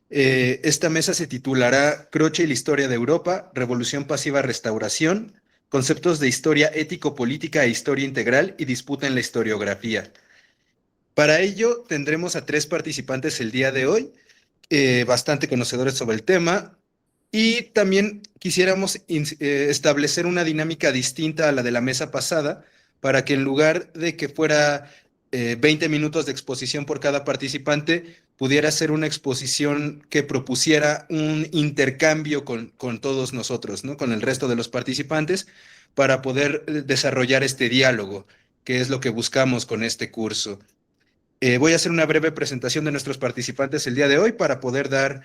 Esta mesa se titulará Croce y la historia de Europa, Revolución Pasiva Restauración, conceptos de historia ético-política e historia integral y disputa en la historiografía. Para ello tendremos a 3 participantes el día de hoy, bastante conocedores sobre el tema, y también quisiéramos establecer una dinámica distinta a la de la mesa pasada, para que en lugar de que fuera 20 minutos de exposición por cada participante, pudiera ser una exposición que propusiera un intercambio con todos nosotros, ¿no? Con el resto de los participantes, para poder desarrollar este diálogo, que es lo que buscamos con este curso. Voy a hacer una breve presentación de nuestros participantes el día de hoy para poder dar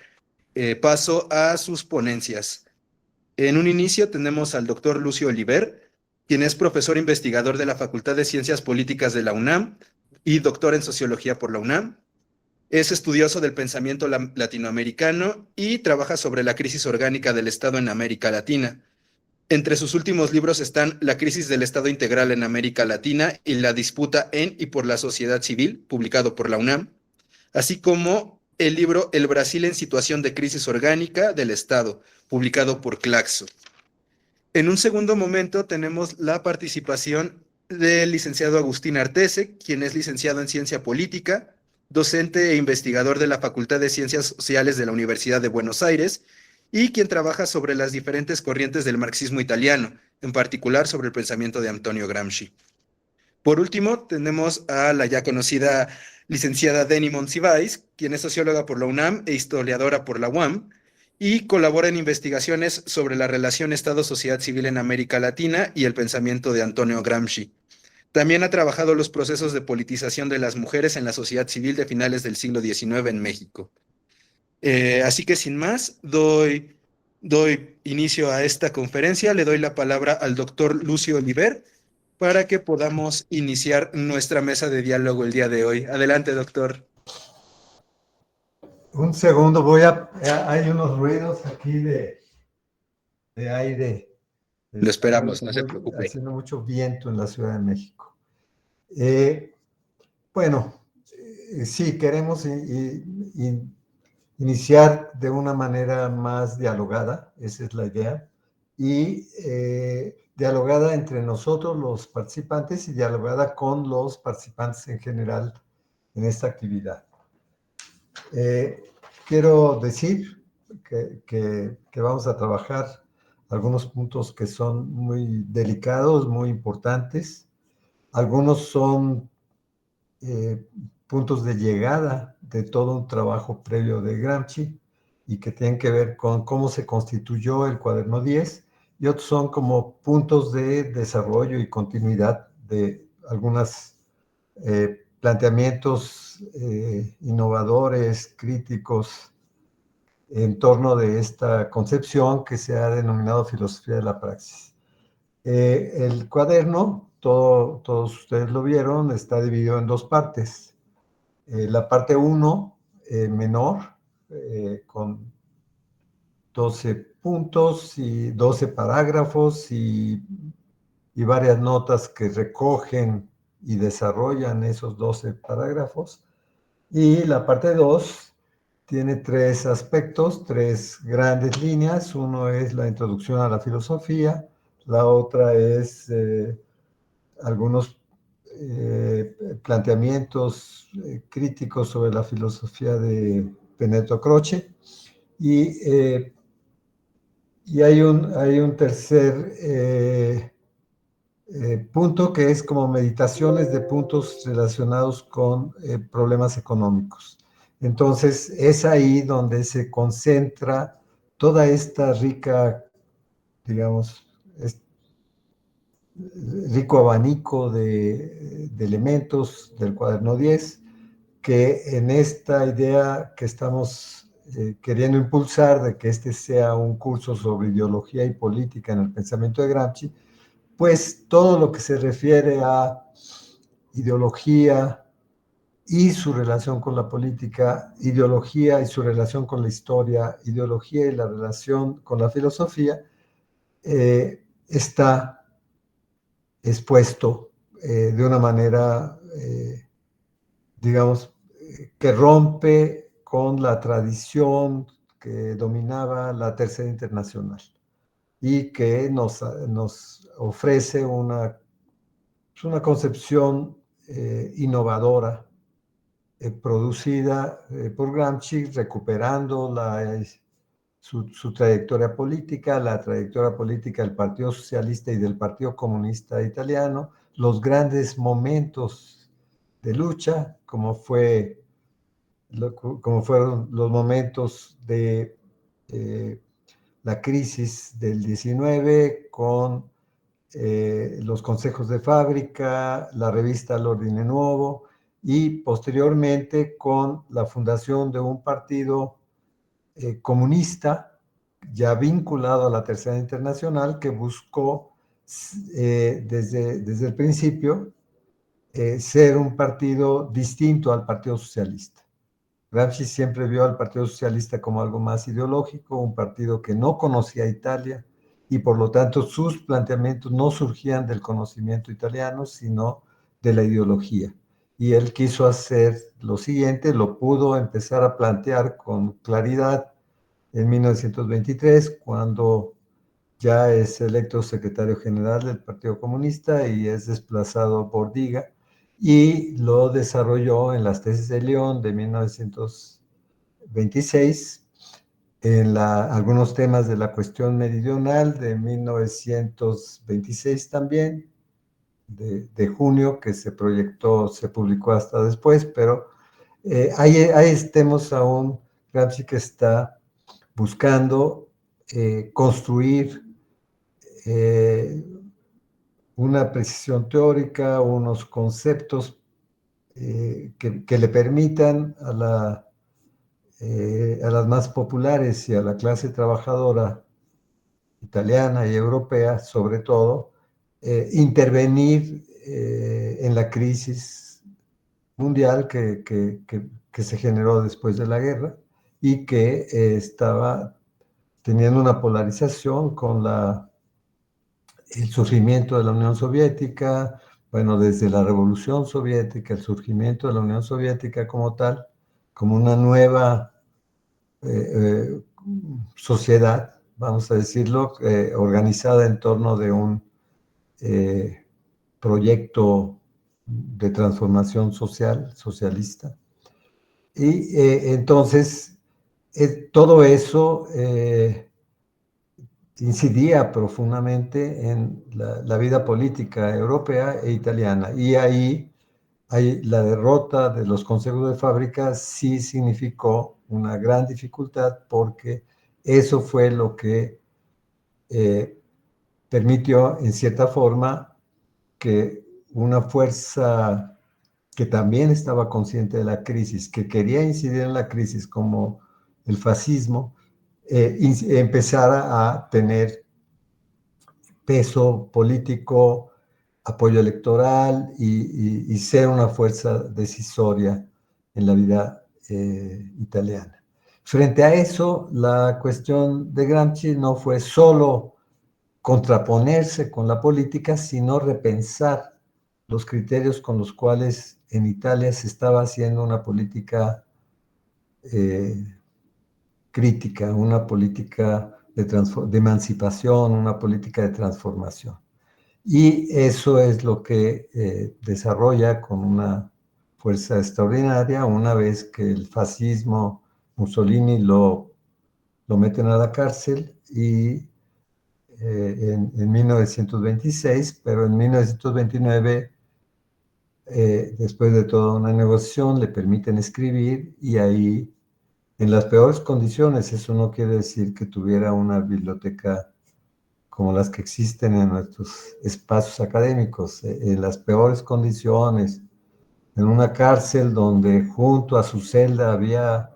paso a sus ponencias. En un inicio tenemos al doctor Lucio Oliver, quien es profesor investigador de la Facultad de Ciencias Políticas de la UNAM y doctor en Sociología por la UNAM. Es estudioso del pensamiento latinoamericano y trabaja sobre la crisis orgánica del Estado en América Latina. Entre sus últimos libros están La crisis del Estado integral en América Latina y La disputa en y por la sociedad civil, publicado por la UNAM, así como el libro El Brasil en situación de crisis orgánica del Estado, publicado por Claxo. En un segundo momento tenemos la participación del licenciado Agustín Artese, quien es licenciado en Ciencia Política, docente e investigador de la Facultad de Ciencias Sociales de la Universidad de Buenos Aires, y quien trabaja sobre las diferentes corrientes del marxismo italiano, en particular sobre el pensamiento de Antonio Gramsci. Por último, tenemos a la ya conocida licenciada Denny Monsiváis, quien es socióloga por la UNAM e historiadora por la UAM, y colabora en investigaciones sobre la relación Estado-sociedad civil en América Latina y el pensamiento de Antonio Gramsci. También ha trabajado los procesos de politización de las mujeres en la sociedad civil de finales del siglo XIX en México. Así que sin más, doy inicio a esta conferencia. Le doy la palabra al doctor Lucio Oliver para que podamos iniciar nuestra mesa de diálogo el día de hoy. Adelante, doctor. Un segundo, hay unos ruidos aquí de aire. Lo esperamos, no se preocupe. Haciendo mucho viento en la Ciudad de México. Sí, queremos iniciar de una manera más dialogada, esa es la idea, y dialogada entre nosotros, los participantes, y dialogada con los participantes en general en esta actividad. Quiero decir que vamos a trabajar algunos puntos que son muy delicados, muy importantes. Algunos son puntos de llegada de todo un trabajo previo de Gramsci y que tienen que ver con cómo se constituyó el cuaderno 10, y otros son como puntos de desarrollo y continuidad de algunos planteamientos innovadores, críticos, en torno de esta concepción que se ha denominado filosofía de la praxis. El cuaderno, todos ustedes lo vieron, está dividido en 2 partes. La parte 1, menor, con 12 puntos y 12 parágrafos y varias notas que recogen y desarrollan esos 12 parágrafos. Y la parte 2 tiene 3 aspectos, 3 grandes líneas. Uno es la introducción a la filosofía, la otra es algunos planteamientos críticos sobre la filosofía de Benedetto Croce, y hay un tercer punto que es como meditaciones de puntos relacionados con problemas económicos. Entonces, es ahí donde se concentra toda esta rica, digamos, rico abanico de elementos del cuaderno 10, que en esta idea que estamos queriendo impulsar de que este sea un curso sobre ideología y política en el pensamiento de Gramsci, pues todo lo que se refiere a ideología y su relación con la política, ideología y su relación con la historia, ideología y la relación con la filosofía, está expuesto de una manera, digamos, que rompe con la tradición que dominaba la Tercera Internacional y que nos ofrece una concepción innovadora, producida por Gramsci, recuperando su trayectoria política, la trayectoria política del Partido Socialista y del Partido Comunista Italiano, los grandes momentos de lucha, como fueron los momentos de la crisis del 19 con los consejos de fábrica, la revista L'Ordine Nuovo y posteriormente con la fundación de un partido comunista ya vinculado a la Tercera Internacional que buscó desde el principio ser un partido distinto al Partido Socialista. Gramsci siempre vio al Partido Socialista como algo más ideológico, un partido que no conocía Italia y por lo tanto sus planteamientos no surgían del conocimiento italiano, sino de la ideología. Y él quiso hacer lo siguiente, lo pudo empezar a plantear con claridad en 1923, cuando ya es electo secretario general del Partido Comunista y es desplazado por Diga, y lo desarrolló en las tesis de León de 1926, en algunos temas de la cuestión meridional de 1926 también, de junio, que se publicó hasta después, pero ahí estemos aún Gramsci que está buscando construir una precisión teórica, unos conceptos que le permitan a las más populares y a la clase trabajadora italiana y europea, sobre todo, intervenir en la crisis mundial que se generó después de la guerra y que estaba teniendo una polarización con el surgimiento de la Unión Soviética, bueno, desde la Revolución Soviética, el surgimiento de la Unión Soviética como tal, como una nueva sociedad, vamos a decirlo, organizada en torno de un proyecto de transformación socialista. Y entonces, todo eso incidía profundamente en la vida política europea e italiana. Y ahí la derrota de los consejos de fábrica sí significó una gran dificultad porque eso fue lo que permitió, en cierta forma, que una fuerza que también estaba consciente de la crisis, que quería incidir en la crisis como el fascismo, empezara a tener peso político, apoyo electoral y ser una fuerza decisoria en la vida italiana. Frente a eso, la cuestión de Gramsci no fue solo contraponerse con la política, sino repensar los criterios con los cuales en Italia se estaba haciendo una política crítica, una política de emancipación, una política de transformación. Y eso es lo que desarrolla con una fuerza extraordinaria una vez que el fascismo, Mussolini lo meten a la cárcel y en 1926, pero en 1929, después de toda una negociación, le permiten escribir y ahí, en las peores condiciones, eso no quiere decir que tuviera una biblioteca como las que existen en nuestros espacios académicos, en las peores condiciones, en una cárcel donde junto a su celda había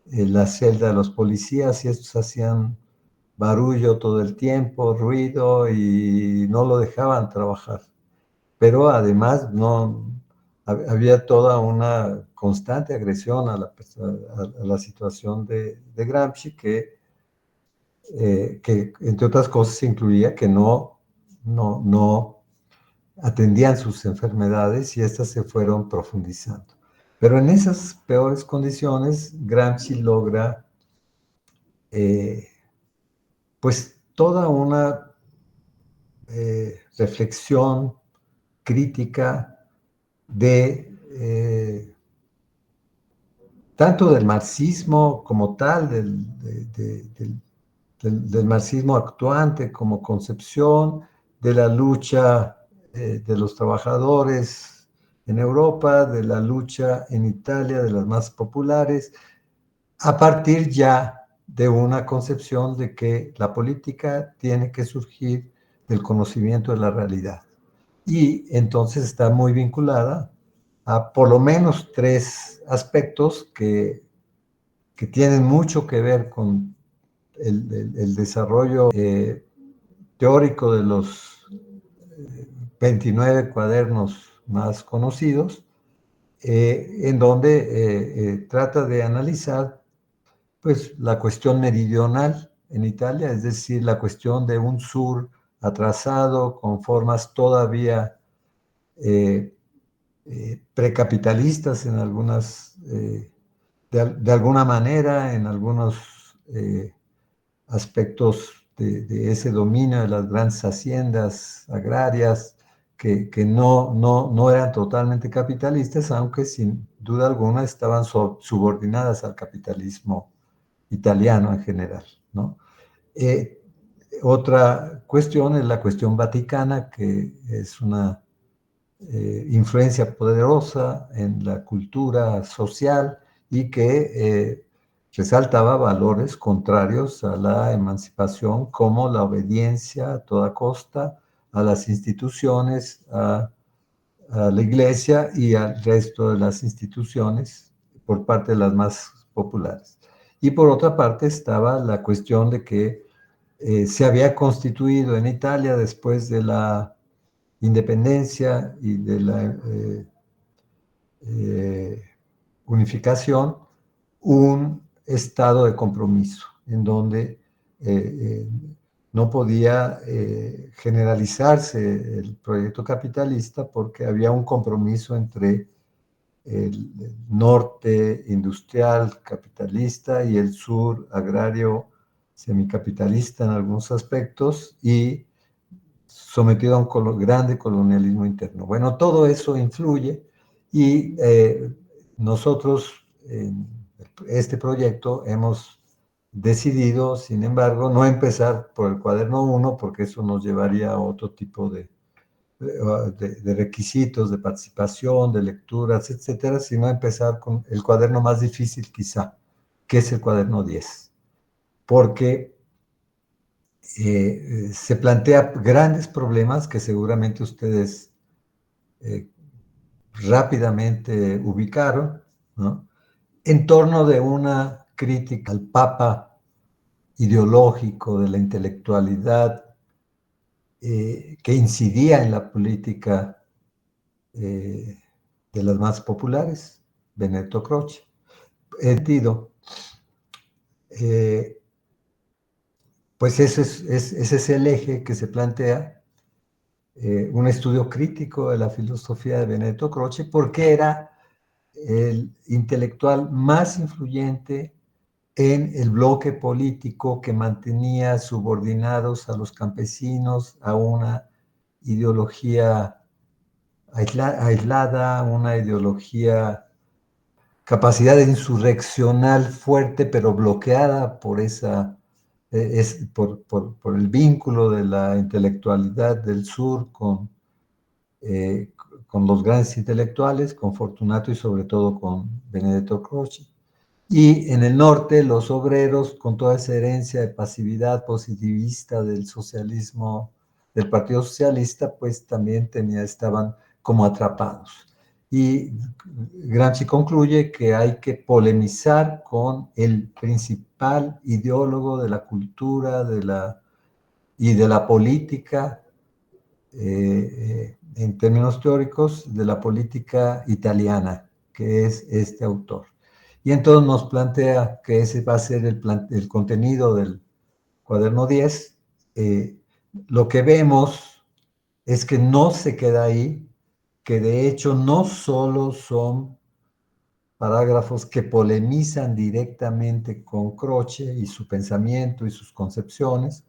la celda de los policías y estos hacían barullo todo el tiempo, ruido y no lo dejaban trabajar. Pero además había toda una constante agresión a la situación de Gramsci que entre otras cosas incluía que no atendían sus enfermedades y estas se fueron profundizando. Pero en esas peores condiciones, Gramsci logra pues toda una reflexión crítica de tanto del marxismo como tal, del marxismo actuante como concepción, de la lucha de los trabajadores en Europa, de la lucha en Italia, de las más populares, a partir ya de una concepción de que la política tiene que surgir del conocimiento de la realidad. Y entonces está muy vinculada a por lo menos tres aspectos que tienen mucho que ver con el desarrollo teórico de los 29 cuadernos más conocidos, en donde trata de analizar pues, la cuestión meridional en Italia, es decir, la cuestión de un sur atrasado con formas todavía precapitalistas en algunas, de alguna manera, en algunos aspectos de ese dominio de las grandes haciendas agrarias que no eran totalmente capitalistas, aunque sin duda alguna estaban subordinadas al capitalismo italiano en general, ¿no? Otra cuestión es la cuestión vaticana, que es una influencia poderosa en la cultura social y que resaltaba valores contrarios a la emancipación, como la obediencia a toda costa a las instituciones, a la iglesia y al resto de las instituciones por parte de las más populares. Y por otra parte estaba la cuestión de que se había constituido en Italia después de la independencia y de la unificación un estado de compromiso en donde no podía generalizarse el proyecto capitalista porque había un compromiso entre el norte industrial capitalista y el sur agrario semicapitalista en algunos aspectos y sometido a un grande colonialismo interno. Bueno, todo eso influye y nosotros en este proyecto hemos decidido, sin embargo, no empezar por el cuaderno 1 porque eso nos llevaría a otro tipo de requisitos de participación, de lecturas, etcétera, sino empezar con el cuaderno más difícil quizá, que es el cuaderno 10, porque se plantea grandes problemas que seguramente ustedes rápidamente ubicaron, ¿no? En torno de una crítica al papa ideológico de la intelectualidad que incidía en la política de las más populares, Benedetto Croce. Sentido, pues ese es el eje que se plantea, un estudio crítico de la filosofía de Benedetto Croce, porque era el intelectual más influyente en el bloque político que mantenía subordinados a los campesinos a una ideología aislada, una ideología, capacidad insurreccional fuerte, pero bloqueada por por el vínculo de la intelectualidad del sur eh, con los grandes intelectuales, con Fortunato y sobre todo con Benedetto Croce. Y en el norte, los obreros, con toda esa herencia de pasividad positivista del socialismo, del Partido Socialista, pues también estaban como atrapados. Y Gramsci concluye que hay que polemizar con el principal ideólogo de la cultura y de la política, en términos teóricos, de la política italiana, que es este autor. Y entonces nos plantea que ese va a ser el contenido del cuaderno 10. Lo que vemos es que no se queda ahí, que de hecho no solo son parágrafos que polemizan directamente con Croce y su pensamiento y sus concepciones.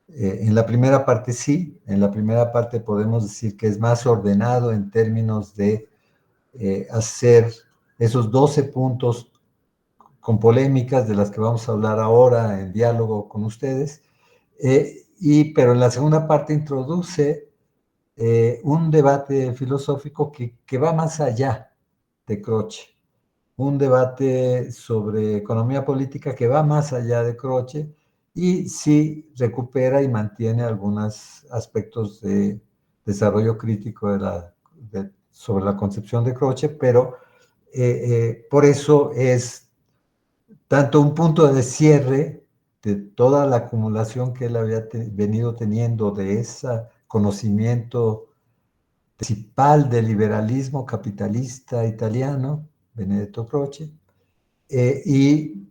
En la primera parte sí, en la primera parte podemos decir que es más ordenado en términos de hacer esos 12 puntos con polémicas de las que vamos a hablar ahora en diálogo con ustedes, pero en la segunda parte introduce un debate filosófico que va más allá de Croce, un debate sobre economía política que va más allá de Croce y sí recupera y mantiene algunos aspectos de desarrollo crítico sobre la concepción de Croce, pero por eso es tanto un punto de cierre de toda la acumulación que él había venido teniendo de ese conocimiento principal del liberalismo capitalista italiano, Benedetto Croce, y,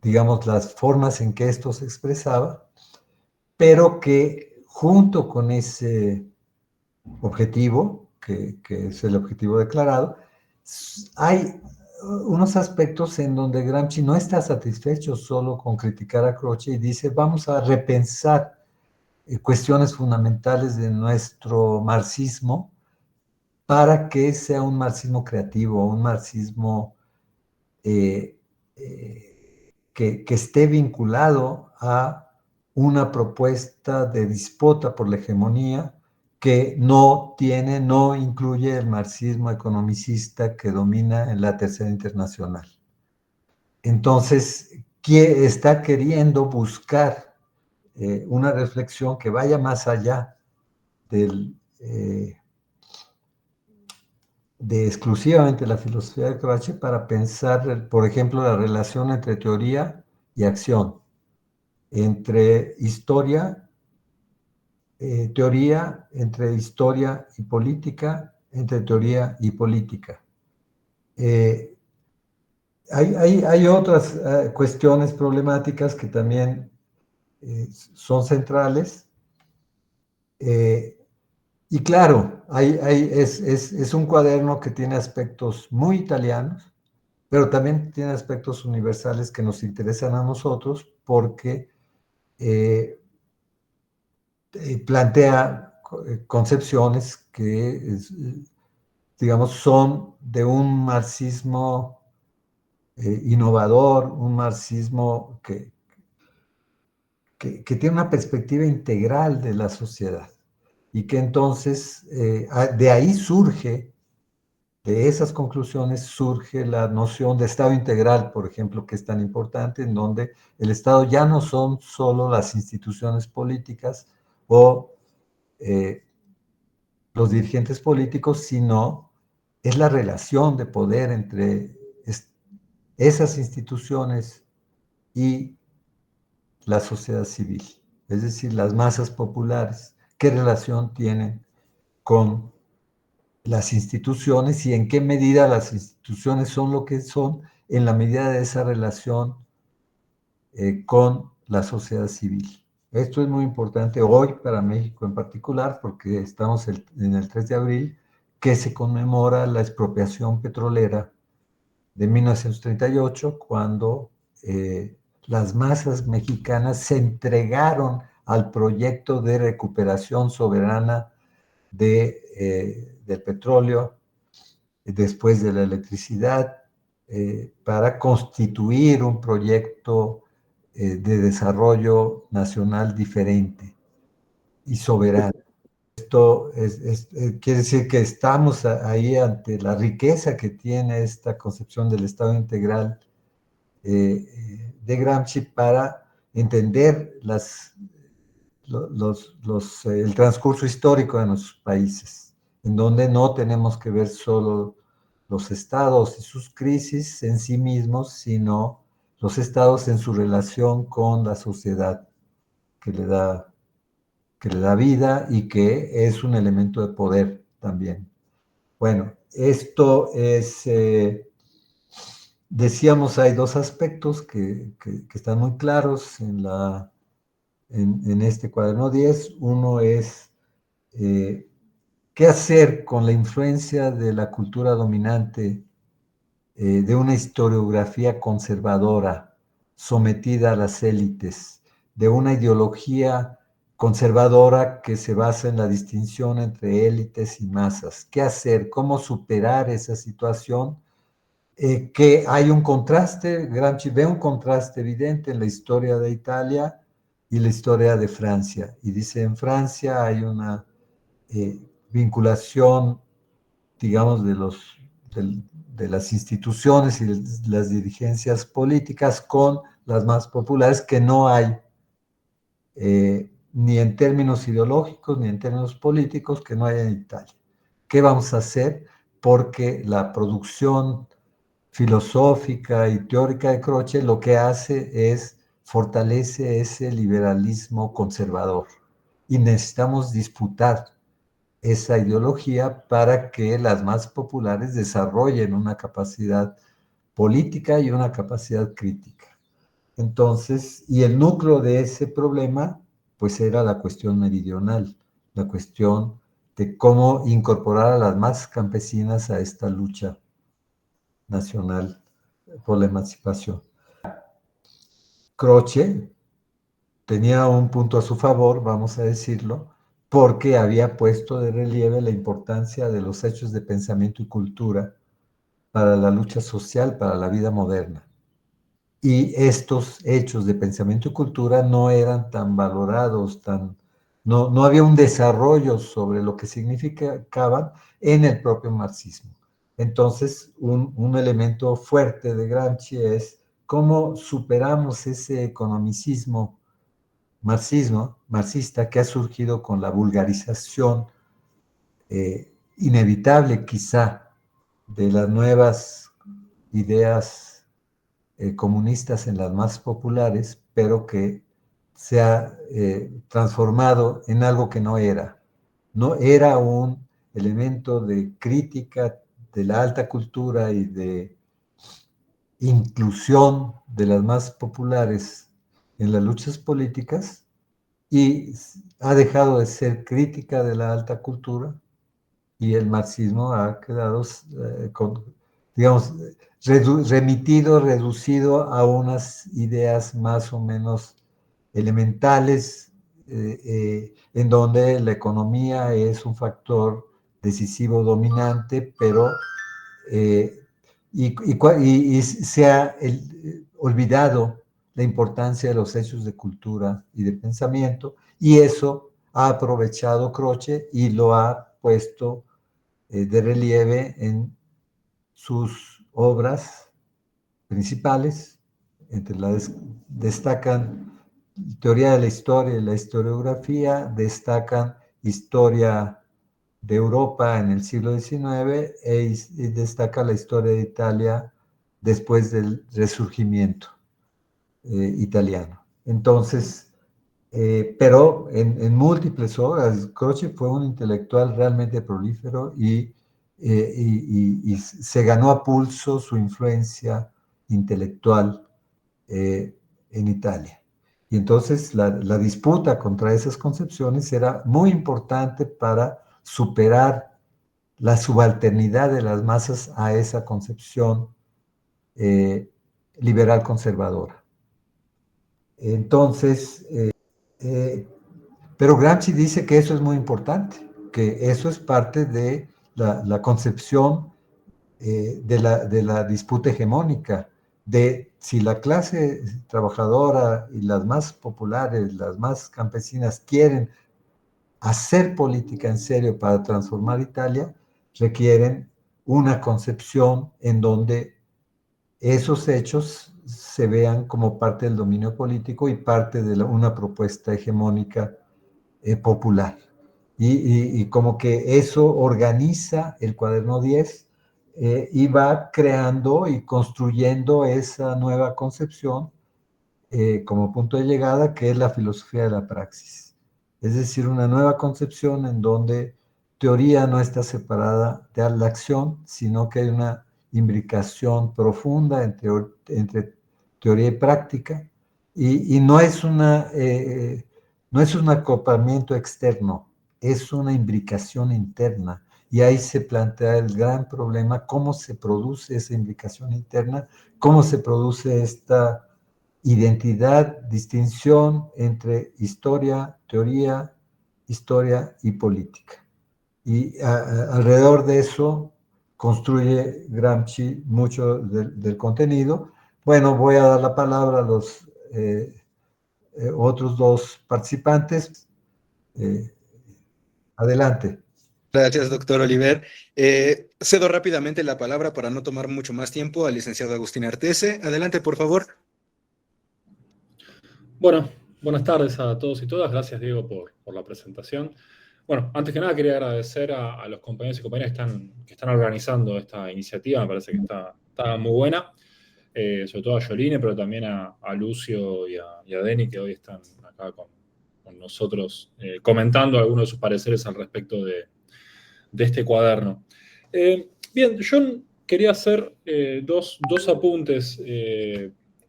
digamos, las formas en que esto se expresaba, pero que junto con ese objetivo, que es el objetivo declarado, hay unos aspectos en donde Gramsci no está satisfecho solo con criticar a Croce y dice, vamos a repensar cuestiones fundamentales de nuestro marxismo para que sea un marxismo creativo, un marxismo que esté vinculado a una propuesta de disputa por la hegemonía que no incluye el marxismo economicista que domina en la Tercera Internacional. Entonces, está queriendo buscar una reflexión que vaya más allá de exclusivamente la filosofía de Croce para pensar, por ejemplo, la relación entre teoría y acción, entre entre historia y política, entre teoría y política. Hay otras cuestiones problemáticas que también son centrales. Y claro, es un cuaderno que tiene aspectos muy italianos, pero también tiene aspectos universales que nos interesan a nosotros porque plantea concepciones que, digamos, son de un marxismo innovador, un marxismo que tiene una perspectiva integral de la sociedad y que entonces de ahí surge, de esas conclusiones surge la noción de Estado integral, por ejemplo, que es tan importante, en donde el Estado ya no son solo las instituciones políticas o los dirigentes políticos, sino es la relación de poder entre esas instituciones y la sociedad civil, es decir, las masas populares, qué relación tienen con las instituciones y en qué medida las instituciones son lo que son en la medida de esa relación con la sociedad civil. Esto es muy importante hoy para México en particular porque estamos en el 3 de abril que se conmemora la expropiación petrolera de 1938 cuando las masas mexicanas se entregaron al proyecto de recuperación soberana del petróleo después de la electricidad para constituir un proyecto de desarrollo nacional diferente y soberano. Esto quiere decir que estamos ahí ante la riqueza que tiene esta concepción del Estado integral de Gramsci para entender el transcurso histórico de nuestros países, en donde no tenemos que ver solo los estados y sus crisis en sí mismos, sino los estados en su relación con la sociedad que le da vida y que es un elemento de poder también. Bueno, esto es, decíamos, hay dos aspectos que están muy claros en este cuaderno 10. Uno es qué hacer con la influencia de la cultura dominante de una historiografía conservadora sometida a las élites, de una ideología conservadora que se basa en la distinción entre élites y masas. ¿Qué hacer? ¿Cómo superar esa situación? Que hay un contraste, Gramsci ve un contraste evidente en la historia de Italia y la historia de Francia. Y dice, en Francia hay una vinculación, digamos, de las instituciones y las dirigencias políticas con las más populares que no hay, ni en términos ideológicos ni en términos políticos, que no hay en Italia. ¿Qué vamos a hacer? Porque la producción filosófica y teórica de Croce lo que hace es fortalece ese liberalismo conservador y necesitamos disputar esa ideología para que las más populares desarrollen una capacidad política y una capacidad crítica. Entonces, y el núcleo de ese problema, pues era la cuestión meridional, la cuestión de cómo incorporar a las masas campesinas a esta lucha nacional por la emancipación. Croce tenía un punto a su favor, vamos a decirlo, porque había puesto de relieve la importancia de los hechos de pensamiento y cultura para la lucha social, para la vida moderna. Y estos hechos de pensamiento y cultura no eran tan valorados, no había un desarrollo sobre lo que significaban en el propio marxismo. Entonces, un elemento fuerte de Gramsci es cómo superamos ese economicismo marxista que ha surgido con la vulgarización inevitable quizá de las nuevas ideas comunistas en las más populares, pero que se ha transformado en algo que no era. No era un elemento de crítica de la alta cultura y de inclusión de las más populares en las luchas políticas, y ha dejado de ser crítica de la alta cultura y el marxismo ha quedado, digamos, remitido, reducido a unas ideas más o menos elementales, en donde la economía es un factor decisivo dominante, pero y se ha olvidado la importancia de los hechos de cultura y de pensamiento, y eso ha aprovechado Croce y lo ha puesto de relieve en sus obras principales, entre las destacan Teoría de la Historia y la Historiografía, destacan Historia de Europa en el siglo XIX y destaca la historia de Italia después del Resurgimiento italiano. Entonces, pero en múltiples obras, Croce fue un intelectual realmente prolífero y se ganó a pulso su influencia intelectual en Italia. Y entonces la disputa contra esas concepciones era muy importante para superar la subalternidad de las masas a esa concepción liberal conservadora. Entonces, pero Gramsci dice que eso es muy importante, que eso es parte de la concepción de la disputa hegemónica, de si la clase trabajadora y las más populares, las más campesinas quieren hacer política en serio para transformar Italia, requieren una concepción en donde esos hechos se vean como parte del dominio político y parte de una propuesta hegemónica popular. Y como que eso organiza el cuaderno 10 y va creando y construyendo esa nueva concepción como punto de llegada, que es la filosofía de la praxis. Es decir, una nueva concepción en donde teoría no está separada de la acción, sino que hay una imbricación profunda entre teoría y práctica, y no es no es un acoplamiento externo, es una imbricación interna y ahí se plantea el gran problema, cómo se produce esa imbricación interna, cómo se produce esta identidad, distinción entre historia, teoría, historia y política. Y alrededor de eso construye Gramsci mucho del contenido. Bueno, voy a dar la palabra a los otros dos participantes. Adelante. Gracias, doctor Oliver. Cedo rápidamente la palabra para no tomar mucho más tiempo al licenciado Agustín Artese. Adelante, por favor. Bueno, buenas tardes a todos y todas. Gracias, Diego, por la presentación. Bueno, antes que nada quería agradecer a los compañeros y compañeras que están organizando esta iniciativa. Me parece que está muy buena. Sobre todo a Yoline, pero también a Lucio y a Deni, que hoy están acá con nosotros comentando algunos de sus pareceres al respecto de este cuaderno. Bien, yo quería hacer dos apuntes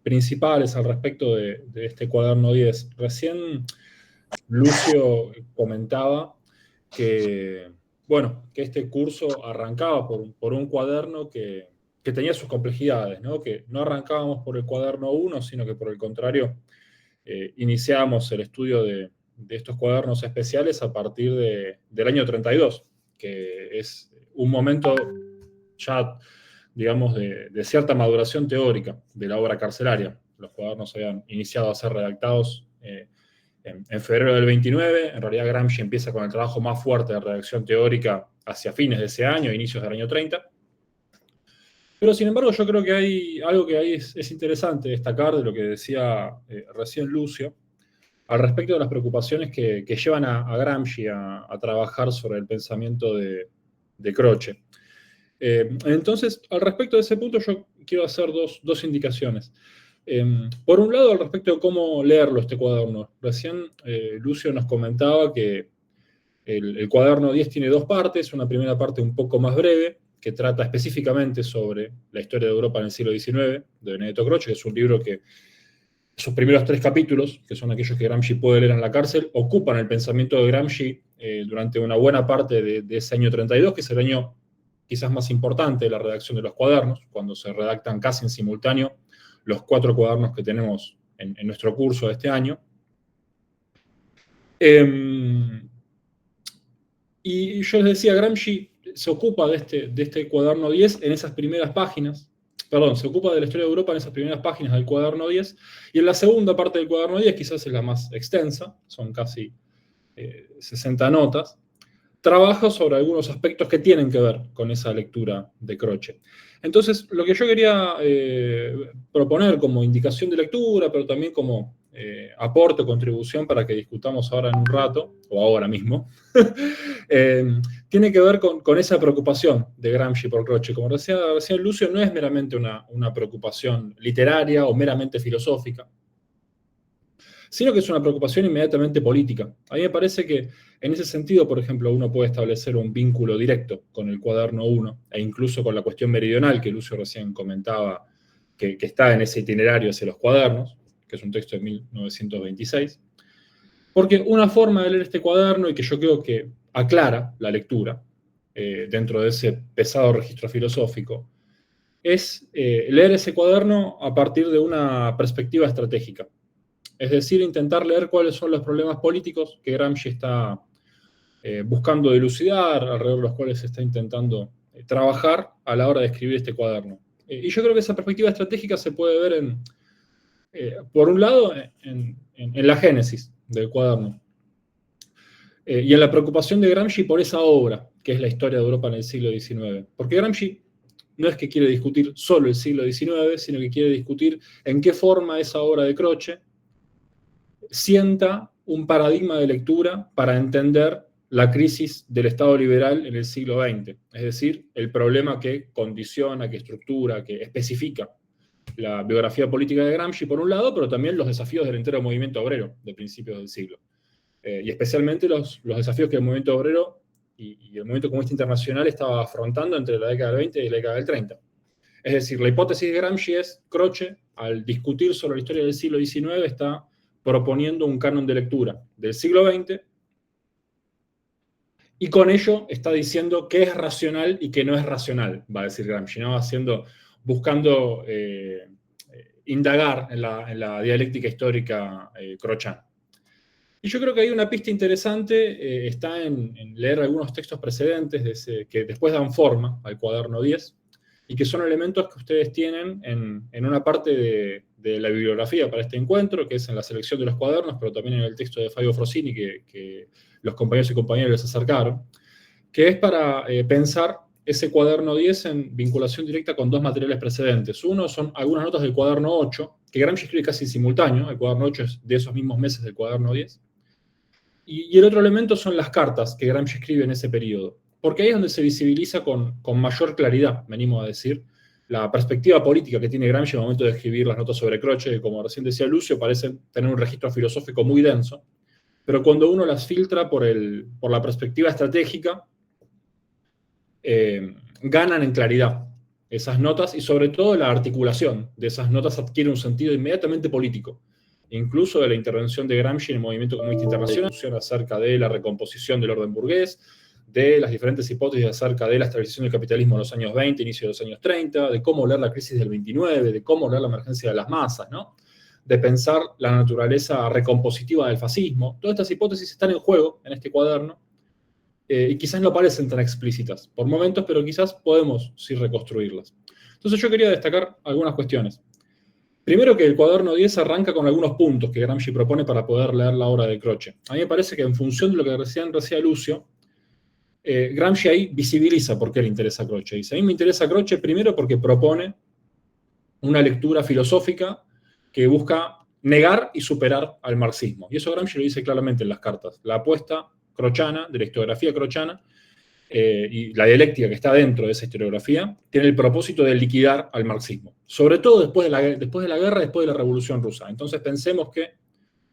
principales al respecto de este cuaderno 10. Recién Lucio comentaba que, bueno, que este curso arrancaba por un cuaderno que tenía sus complejidades, ¿no? Que no arrancábamos por el cuaderno 1, sino que por el contrario, iniciábamos el estudio de estos cuadernos especiales a partir del año 32, que es un momento ya, digamos, de cierta maduración teórica de la obra carcelaria. Los cuadernos habían iniciado a ser redactados en febrero del 29. En realidad Gramsci empieza con el trabajo más fuerte de redacción teórica hacia fines de ese año, inicios del año 30. Pero sin embargo yo creo que hay algo que ahí es interesante destacar de lo que decía recién Lucio, al respecto de las preocupaciones que llevan a Gramsci a trabajar sobre el pensamiento de Croce. Entonces, al respecto de ese punto, yo quiero hacer dos indicaciones. Por un lado, al respecto de cómo leerlo este cuaderno. Recién Lucio nos comentaba que el cuaderno 10 tiene dos partes, una primera parte un poco más breve, que trata específicamente sobre la historia de Europa en el siglo XIX, de Benedetto Croce, que es un libro que sus primeros 3 capítulos, que son aquellos que Gramsci puede leer en la cárcel, ocupan el pensamiento de Gramsci durante una buena parte de ese año 32, que es el año quizás más importante de la redacción de los cuadernos, cuando se redactan casi en simultáneo los 4 cuadernos que tenemos en nuestro curso de este año. Y yo les decía, Gramsci se ocupa de este cuaderno 10 en esas primeras páginas, perdón, se ocupa de la historia de Europa en esas primeras páginas del cuaderno 10, y en la segunda parte del cuaderno 10, quizás es la más extensa, son casi 60 notas, trabaja sobre algunos aspectos que tienen que ver con esa lectura de Croce. Entonces, lo que yo quería proponer como indicación de lectura, pero también como aporte o contribución para que discutamos ahora en un rato, o ahora mismo, tiene que ver con esa preocupación de Gramsci por Croce. Como decía Lucio, no es meramente una preocupación literaria o meramente filosófica, sino que es una preocupación inmediatamente política. A mí me parece que en ese sentido, por ejemplo, uno puede establecer un vínculo directo con el cuaderno 1 e incluso con la cuestión meridional que Lucio recién comentaba, que está en ese itinerario hacia los cuadernos, que es un texto de 1926. Porque una forma de leer este cuaderno, y que yo creo que aclara la lectura dentro de ese pesado registro filosófico, es leer ese cuaderno a partir de una perspectiva estratégica. Es decir, intentar leer cuáles son los problemas políticos que Gramsci está buscando dilucidar, alrededor de los cuales se está intentando trabajar a la hora de escribir este cuaderno. Y yo creo que esa perspectiva estratégica se puede ver, por un lado, en la génesis del cuaderno, y en la preocupación de Gramsci por esa obra, que es la historia de Europa en el siglo XIX. Porque Gramsci no es que quiere discutir solo el siglo XIX, sino que quiere discutir en qué forma esa obra de Croce sienta un paradigma de lectura para entender la crisis del Estado liberal en el siglo XX, es decir, el problema que condiciona, que estructura, que especifica la biografía política de Gramsci, por un lado, pero también los desafíos del entero movimiento obrero de principios del siglo. Y especialmente los desafíos que el movimiento obrero y el movimiento comunista internacional estaba afrontando entre la década del 20 y la década del 30. Es decir, la hipótesis de Gramsci es, Croce, al discutir sobre la historia del siglo XIX, está proponiendo un canon de lectura del siglo XX y con ello está diciendo qué es racional y qué no es racional, va a decir Gramsci, ¿no? Buscando indagar en la dialéctica histórica crociana. Y yo creo que hay una pista interesante, está en leer algunos textos precedentes que después dan forma al cuaderno 10, y que son elementos que ustedes tienen en una parte de la bibliografía para este encuentro, que es en la selección de los cuadernos, pero también en el texto de Fabio Frosini, que los compañeros y compañeras les acercaron, que es para pensar ese cuaderno 10 en vinculación directa con dos materiales precedentes. Uno son algunas notas del cuaderno 8, que Gramsci escribe casi simultáneo, el cuaderno 8 es de esos mismos meses del cuaderno 10, y el otro elemento son las cartas que Gramsci escribe en ese periodo, porque ahí es donde se visibiliza con mayor claridad, venimos a decir, la perspectiva política que tiene Gramsci al momento de escribir las notas sobre Croce, que como recién decía Lucio, parecen tener un registro filosófico muy denso, pero cuando uno las filtra por la perspectiva estratégica, ganan en claridad esas notas, y sobre todo la articulación de esas notas adquiere un sentido inmediatamente político, incluso de la intervención de Gramsci en el movimiento comunista internacional, acerca de la recomposición del orden burgués, de las diferentes hipótesis acerca de la estabilización del capitalismo en los años 20, inicio de los años 30, de cómo leer la crisis del 29, de cómo leer la emergencia de las masas, ¿no? De pensar la naturaleza recompositiva del fascismo. Todas estas hipótesis están en juego en este cuaderno, y quizás no parecen tan explícitas por momentos, pero quizás podemos sí reconstruirlas. Entonces yo quería destacar algunas cuestiones. Primero, que el cuaderno 10 arranca con algunos puntos que Gramsci propone para poder leer la obra de Croce. A mí me parece que en función de lo que recién decía Lucio, Gramsci ahí visibiliza por qué le interesa Croce. Dice, a mí me interesa Croce primero porque propone una lectura filosófica que busca negar y superar al marxismo. Y eso Gramsci lo dice claramente en las cartas. La apuesta crociana, de la historiografía crociana, y la dialéctica que está dentro de esa historiografía, tiene el propósito de liquidar al marxismo. Sobre todo después de la guerra, después de la Revolución Rusa. Entonces pensemos que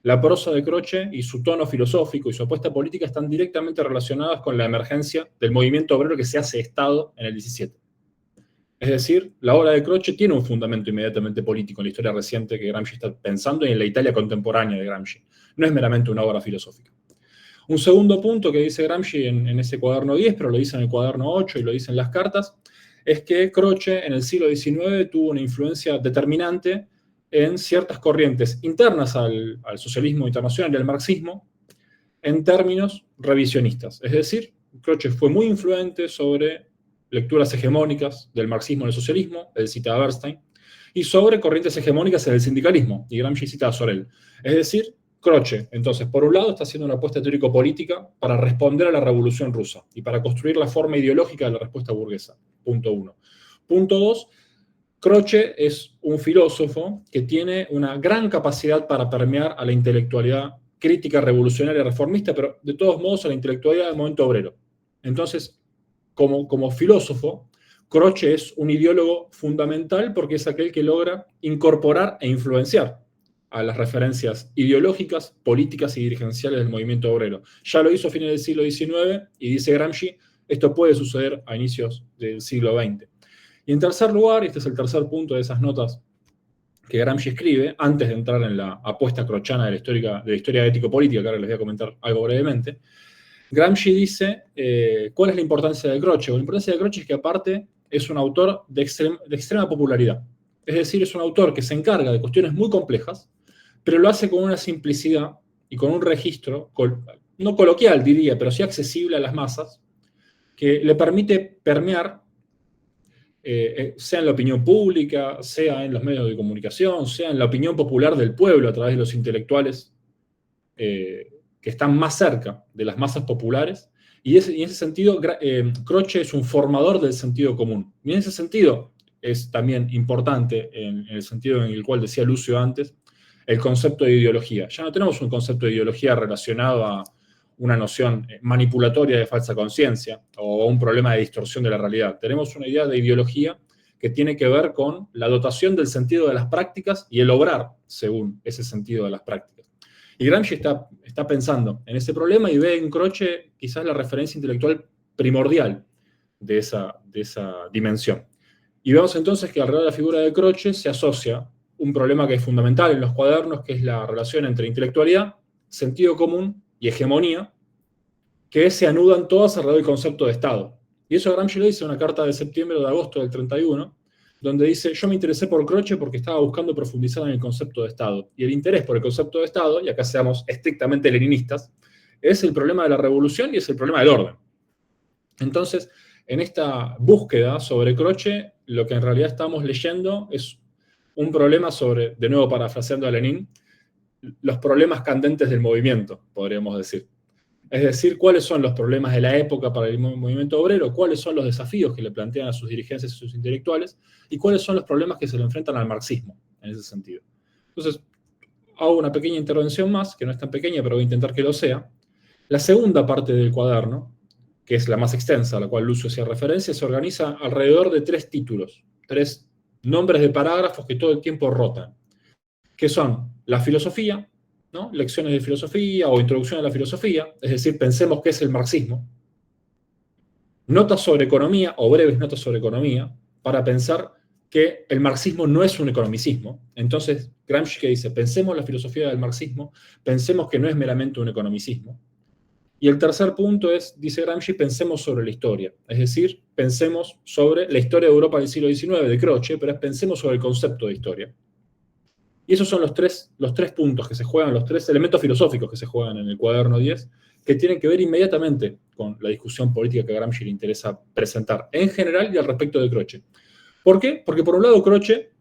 la prosa de Croce y su tono filosófico y su apuesta política están directamente relacionadas con la emergencia del movimiento obrero que se hace Estado en el 17. Es decir, la obra de Croce tiene un fundamento inmediatamente político en la historia reciente que Gramsci está pensando y en la Italia contemporánea de Gramsci. No es meramente una obra filosófica. Un segundo punto que dice Gramsci en ese cuaderno 10, pero lo dice en el cuaderno 8 y lo dice en las cartas, es que Croce en el siglo XIX tuvo una influencia determinante en ciertas corrientes internas al socialismo internacional y al marxismo en términos revisionistas. Es decir, Croce fue muy influente sobre lecturas hegemónicas del marxismo en el socialismo, él cita a Bernstein, y sobre corrientes hegemónicas en el sindicalismo, y Gramsci cita a Sorel. Es decir, Croce, entonces, por un lado, está haciendo una apuesta teórico-política para responder a la Revolución Rusa y para construir la forma ideológica de la respuesta burguesa. Punto 1. Punto 2, Croce es un filósofo que tiene una gran capacidad para permear a la intelectualidad crítica, revolucionaria, reformista, pero de todos modos a la intelectualidad del momento obrero. Entonces, como filósofo, Croce es un ideólogo fundamental porque es aquel que logra incorporar e influenciar a las referencias ideológicas, políticas y dirigenciales del movimiento obrero. Ya lo hizo a fines del siglo XIX y dice Gramsci, esto puede suceder a inicios del siglo XX. Y en tercer lugar, y este es el tercer punto de esas notas que Gramsci escribe, antes de entrar en la apuesta crociana de la historia ético-política, que ahora les voy a comentar algo brevemente, Gramsci dice, ¿cuál es la importancia de Croce? La importancia de Croce es que aparte es un autor de extrema popularidad. Es decir, es un autor que se encarga de cuestiones muy complejas, pero lo hace con una simplicidad y con un registro, no coloquial diría, pero sí accesible a las masas, que le permite permear, sea en la opinión pública, sea en los medios de comunicación, sea en la opinión popular del pueblo a través de los intelectuales que están más cerca de las masas populares, y en ese sentido Croce es un formador del sentido común. Y en ese sentido es también importante, en el sentido en el cual decía Lucio antes, el concepto de ideología. Ya no tenemos un concepto de ideología relacionado a una noción manipulatoria de falsa conciencia o a un problema de distorsión de la realidad. Tenemos una idea de ideología que tiene que ver con la dotación del sentido de las prácticas y el obrar según ese sentido de las prácticas. Y Gramsci está pensando en ese problema y ve en Croce quizás la referencia intelectual primordial de esa dimensión. Y vemos entonces que alrededor de la figura de Croce se asocia un problema que es fundamental en los cuadernos, que es la relación entre intelectualidad, sentido común y hegemonía, que se anudan todas alrededor del concepto de Estado. Y eso Gramsci lo dice en una carta de septiembre o de agosto del 31, donde dice, yo me interesé por Croce porque estaba buscando profundizar en el concepto de Estado. Y el interés por el concepto de Estado, y acá seamos estrictamente leninistas, es el problema de la revolución y es el problema del orden. Entonces, en esta búsqueda sobre Croce, lo que en realidad estamos leyendo es un problema sobre, de nuevo parafraseando a Lenin, los problemas candentes del movimiento, podríamos decir. Es decir, cuáles son los problemas de la época para el movimiento obrero, cuáles son los desafíos que le plantean a sus dirigentes y sus intelectuales, y cuáles son los problemas que se le enfrentan al marxismo, en ese sentido. Entonces, hago una pequeña intervención más, que no es tan pequeña, pero voy a intentar que lo sea. La segunda parte del cuaderno, que es la más extensa, a la cual Lucio hacía referencia, se organiza alrededor de 3 títulos, 3 nombres de parágrafos que todo el tiempo rotan, que son la filosofía, ¿no? Lecciones de filosofía o introducción a la filosofía, es decir, pensemos qué es el marxismo, notas sobre economía o breves notas sobre economía, para pensar que el marxismo no es un economicismo. Entonces, Gramsci que dice, pensemos la filosofía del marxismo, pensemos que no es meramente un economicismo. Y el tercer punto es, dice Gramsci, pensemos sobre la historia. Es decir, pensemos sobre la historia de Europa del siglo XIX, de Croce, pero pensemos sobre el concepto de historia. Y esos son los tres puntos que se juegan, los 3 elementos filosóficos que se juegan en el cuaderno 10, que tienen que ver inmediatamente con la discusión política que a Gramsci le interesa presentar, en general y al respecto de Croce. ¿Por qué? Porque por un lado Croce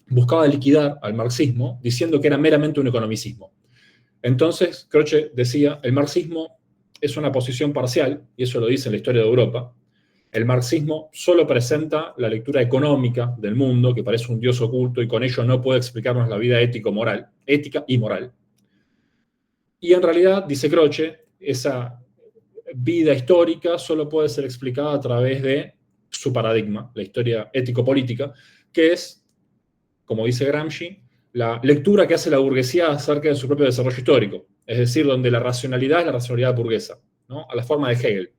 buscaba liquidar al marxismo diciendo que era meramente un economicismo. Entonces, Croce decía, el marxismo es una posición parcial, y eso lo dice en la historia de Europa. El marxismo solo presenta la lectura económica del mundo, que parece un dios oculto, y con ello no puede explicarnos la vida ética y moral. Y en realidad, dice Croce, esa vida histórica solo puede ser explicada a través de su paradigma, la historia ético-política, que es, como dice Gramsci, la lectura que hace la burguesía acerca de su propio desarrollo histórico, es decir, donde la racionalidad es la racionalidad burguesa, ¿no? A la forma de Hegel.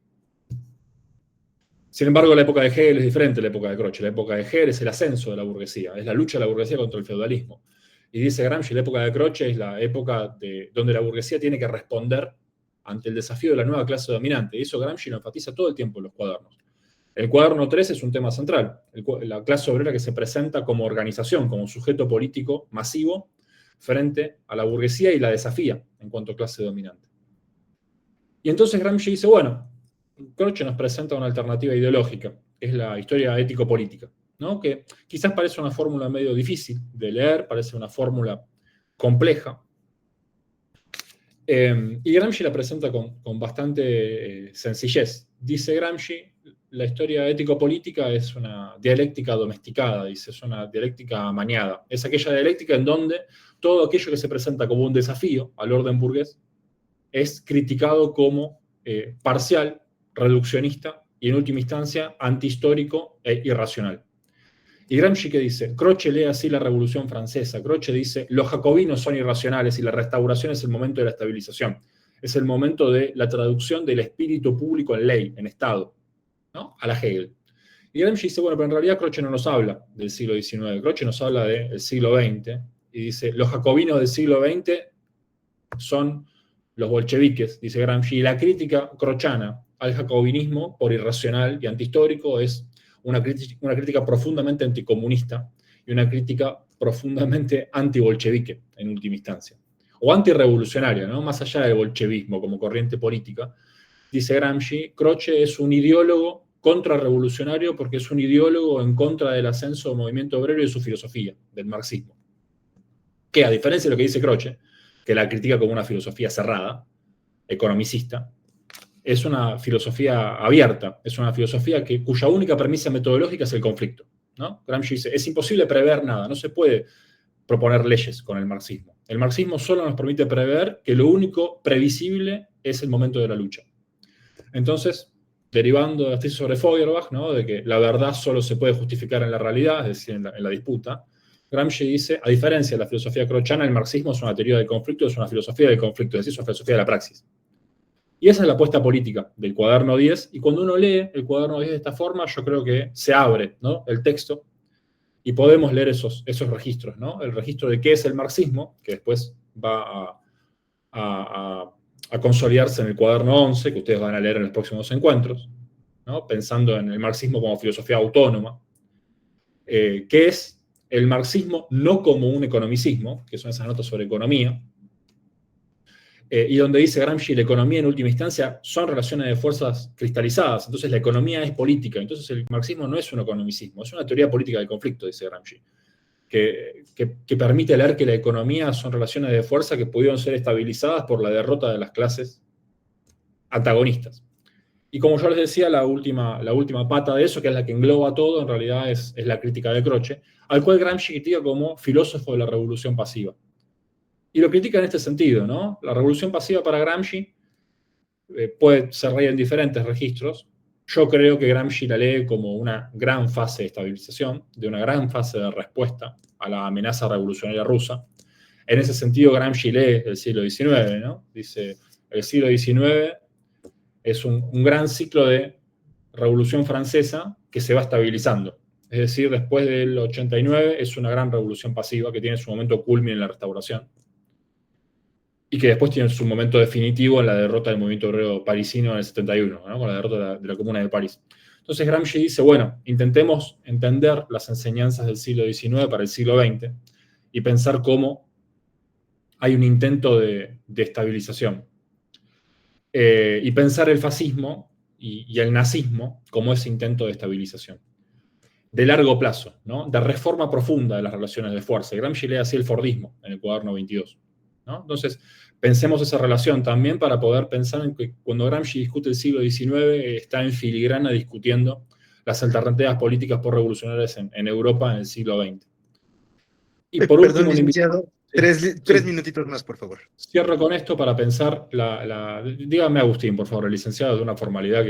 Sin embargo, la época de Hegel es diferente a la época de Croce. La época de Hegel es el ascenso de la burguesía, es la lucha de la burguesía contra el feudalismo. Y dice Gramsci, la época de Croce es la época donde la burguesía tiene que responder ante el desafío de la nueva clase dominante. Y eso Gramsci lo enfatiza todo el tiempo en los cuadernos. El cuaderno 3 es un tema central, la clase obrera que se presenta como organización, como sujeto político masivo frente a la burguesía y la desafía en cuanto a clase dominante. Y entonces Gramsci dice, bueno, Croce nos presenta una alternativa ideológica, que es la historia ético-política, ¿no? Que quizás parece una fórmula medio difícil de leer, parece una fórmula compleja, y Gramsci la presenta con bastante sencillez. Dice Gramsci, la historia ético-política es una dialéctica domesticada, dice, es una dialéctica amañada. Es aquella dialéctica en donde todo aquello que se presenta como un desafío al orden burgués es criticado como parcial, reduccionista y en última instancia antihistórico e irracional. Y Gramsci ¿qué dice? Croce lee así la Revolución Francesa. Croce dice, los jacobinos son irracionales y la restauración es el momento de la estabilización. Es el momento de la traducción del espíritu público en ley, en Estado, ¿no? A la Hegel. Y Gramsci dice, bueno, pero en realidad Croce no nos habla del siglo XIX, Croce nos habla del siglo XX, y dice, los jacobinos del siglo XX son los bolcheviques, dice Gramsci, y la crítica crochana al jacobinismo por irracional y antihistórico es una crítica profundamente anticomunista y una crítica profundamente antibolchevique, en última instancia. O antirrevolucionaria, ¿no? Más allá del bolchevismo como corriente política. Dice Gramsci, Croce es un ideólogo contrarrevolucionario porque es un ideólogo en contra del ascenso del movimiento obrero y de su filosofía, del marxismo. Que a diferencia de lo que dice Croce, que la critica como una filosofía cerrada, economicista, es una filosofía abierta, es una filosofía cuya única premisa metodológica es el conflicto, ¿no? Gramsci dice, es imposible prever nada, no se puede proponer leyes con el marxismo. El marxismo solo nos permite prever que lo único previsible es el momento de la lucha. Entonces, derivando de la tesis sobre Feuerbach, ¿no? De que la verdad solo se puede justificar en la realidad, es decir, en la disputa, Gramsci dice, a diferencia de la filosofía crochana, el marxismo es una teoría del conflicto, es una filosofía del conflicto, es decir, es una filosofía de la praxis. Y esa es la apuesta política del cuaderno 10, y cuando uno lee el cuaderno 10 de esta forma, yo creo que se abre, ¿no? El texto y podemos leer esos registros, ¿no? El registro de qué es el marxismo, que después va a a consolidarse en el cuaderno 11, que ustedes van a leer en los próximos encuentros, ¿no? Pensando en el marxismo como filosofía autónoma, que es el marxismo no como un economicismo, que son esas notas sobre economía, y donde dice Gramsci, la economía en última instancia son relaciones de fuerzas cristalizadas, entonces la economía es política, entonces el marxismo no es un economicismo, es una teoría política del conflicto, dice Gramsci, que permite leer que la economía son relaciones de fuerza que pudieron ser estabilizadas por la derrota de las clases antagonistas. Y como yo les decía, la última pata de eso, que es la que engloba todo, en realidad es la crítica de Croce, al cual Gramsci critica como filósofo de la revolución pasiva. Y lo critica en este sentido, ¿no? La revolución pasiva para Gramsci puede ser leída en diferentes registros. Yo creo que Gramsci la lee como una gran fase de estabilización, de una gran fase de respuesta a la amenaza revolucionaria rusa. En ese sentido, Gramsci lee el siglo XIX, ¿no? Dice, el siglo XIX es un gran ciclo de revolución francesa que se va estabilizando. Es decir, después del 89 es una gran revolución pasiva que tiene su momento culmine en la restauración y que después tiene su momento definitivo en la derrota del movimiento obrero parisino en el 71, ¿no? Con la derrota de la Comuna de París. Entonces Gramsci dice, bueno, intentemos entender las enseñanzas del siglo XIX para el siglo XX y pensar cómo hay un intento de estabilización. Y pensar el fascismo y el nazismo como ese intento de estabilización. De largo plazo, ¿no? De reforma profunda de las relaciones de fuerza. Gramsci lee así el Fordismo en el cuaderno 22. ¿No? Entonces, pensemos esa relación también para poder pensar en que cuando Gramsci discute el siglo XIX, está en filigrana discutiendo las alternativas políticas por-revolucionarias en Europa en el siglo XX. Y por Perdón, último, licenciado, sí, tres minutitos más, por favor. cierro con esto para pensar dígame Agustín, por favor, el licenciado, de una formalidad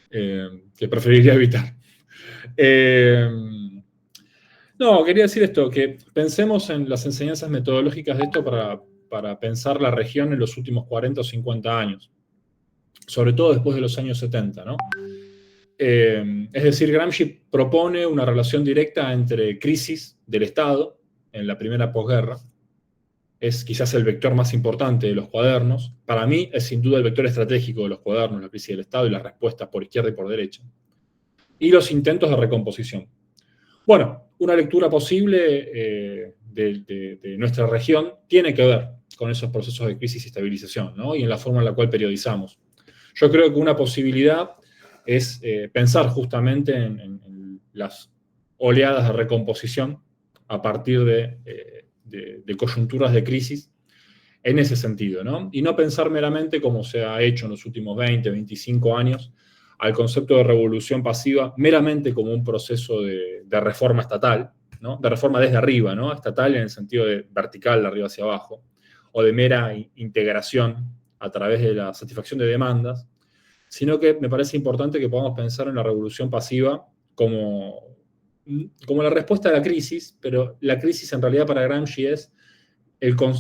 que preferiría evitar. No, quería decir esto, que pensemos en las enseñanzas metodológicas de esto para pensar la región en los últimos 40 o 50 años, sobre todo después de los años 70, ¿no? Es decir, Gramsci propone una relación directa entre crisis del Estado en la primera posguerra, es quizás el vector más importante de los cuadernos, para mí es sin duda el vector estratégico de los cuadernos, la crisis del Estado y las respuestas por izquierda y por derecha, y los intentos de recomposición. Bueno, una lectura posible de nuestra región tiene que ver con esos procesos de crisis y estabilización, ¿no? Y en la forma en la cual periodizamos. Yo creo que una posibilidad es pensar justamente en las oleadas de recomposición a partir de coyunturas de crisis en ese sentido, ¿no? Y no pensar meramente como se ha hecho en los últimos 20, 25 años, al concepto de revolución pasiva meramente como un proceso de reforma estatal, ¿no? De reforma desde arriba, ¿no? Estatal en el sentido de vertical, de arriba hacia abajo, o de mera integración a través de la satisfacción de demandas, sino que me parece importante que podamos pensar en la revolución pasiva como la respuesta a la crisis, pero la crisis en realidad para Gramsci es